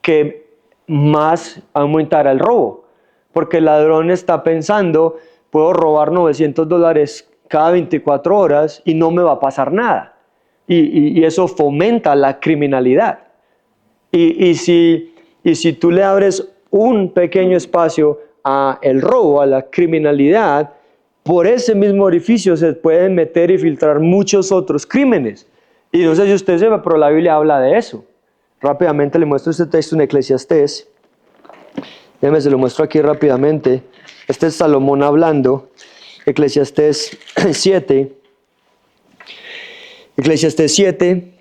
Que más aumentara el robo. Porque el ladrón está pensando, puedo robar $900 cada 24 horas y no me va a pasar nada. Y eso fomenta la criminalidad. Y si tú le abres un pequeño espacio a el robo, a la criminalidad, por ese mismo orificio se pueden meter y filtrar muchos otros crímenes. Y no sé si usted sepa, pero la Biblia habla de eso. Rápidamente le muestro este texto en Eclesiastés. Déjeme, se lo muestro aquí rápidamente. Este es Salomón hablando. Eclesiastés 7. Eclesiastés 7.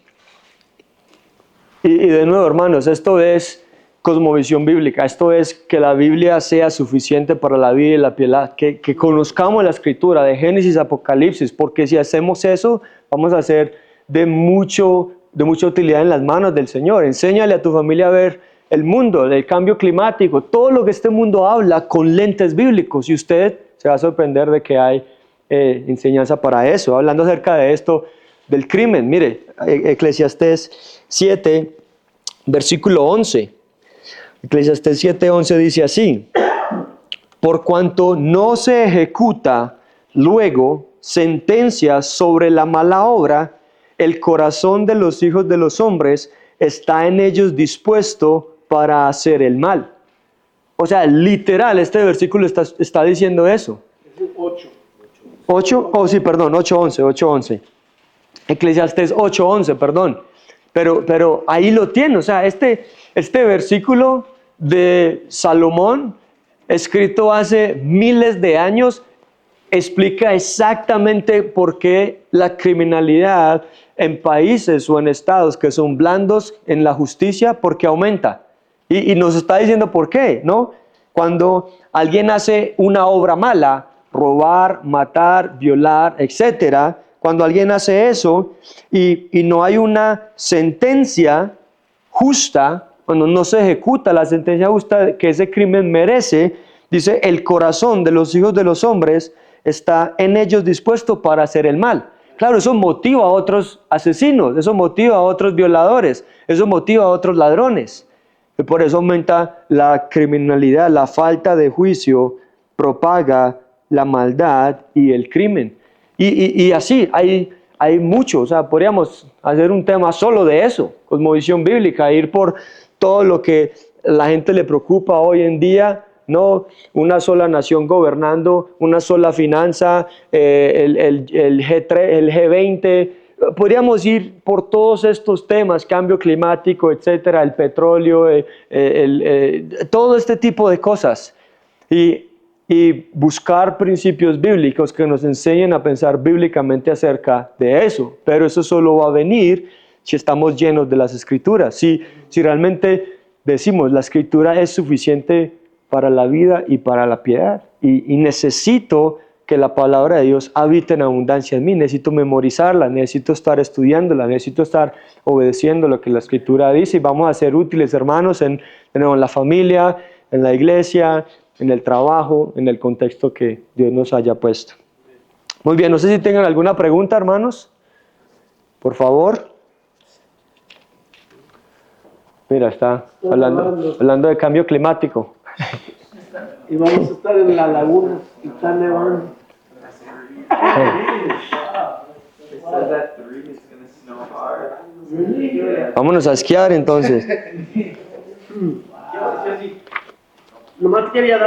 Y de nuevo, hermanos, esto es cosmovisión bíblica. Esto es que la Biblia sea suficiente para la vida y la piedad. Que conozcamos la Escritura de Génesis a Apocalipsis, porque si hacemos eso, vamos a ser de mucha utilidad en las manos del Señor. Enséñale a tu familia a ver el mundo, el cambio climático, todo lo que este mundo habla con lentes bíblicos, y usted se va a sorprender de que hay enseñanza para eso. Hablando acerca de esto, del crimen, mire, Eclesiastés 7, versículo 11. Eclesiastés 7:11 dice así: por cuanto no se ejecuta luego sentencia sobre la mala obra, el corazón de los hijos de los hombres está en ellos dispuesto para hacer el mal. O sea, literal, este versículo está diciendo eso. 8:11. Eclesiastés 8:11, perdón. Pero ahí lo tiene. O sea, este versículo de Salomón, escrito hace miles de años, explica exactamente por qué la criminalidad en países o en estados que son blandos en la justicia, ¿por qué aumenta? Y nos está diciendo por qué, ¿no? Cuando alguien hace una obra mala, robar, matar, violar, etcétera, cuando alguien hace eso y no hay una sentencia justa, cuando no se ejecuta la sentencia justa que ese crimen merece, dice, el corazón de los hijos de los hombres está en ellos dispuesto para hacer el mal. Claro, eso motiva a otros asesinos, eso motiva a otros violadores, eso motiva a otros ladrones. Y por eso aumenta la criminalidad, la falta de juicio propaga la maldad y el crimen. Y así hay mucho. O sea, podríamos hacer un tema solo de eso, cosmovisión bíblica, ir por todo lo que la gente le preocupa hoy en día, no una sola nación gobernando, una sola finanza, el G20, podríamos ir por todos estos temas, cambio climático, etcétera, el petróleo, todo este tipo de cosas. Y buscar principios bíblicos que nos enseñen a pensar bíblicamente acerca de eso. Pero eso solo va a venir si estamos llenos de las Escrituras. Si realmente decimos, la Escritura es suficiente para la vida y para la piedad. Y necesito que la palabra de Dios habite en abundancia en mí. Necesito memorizarla, necesito estar estudiándola, necesito estar obedeciendo lo que la Escritura dice. Y vamos a ser útiles, hermanos, en la familia, en la iglesia, en el trabajo, en el contexto que Dios nos haya puesto. Muy bien, no sé si tengan alguna pregunta, hermanos. Por favor. Mira, está hablando de cambio climático. Y vamos a estar en la laguna y está nevando. Vámonos a esquiar entonces. Nomás quería dar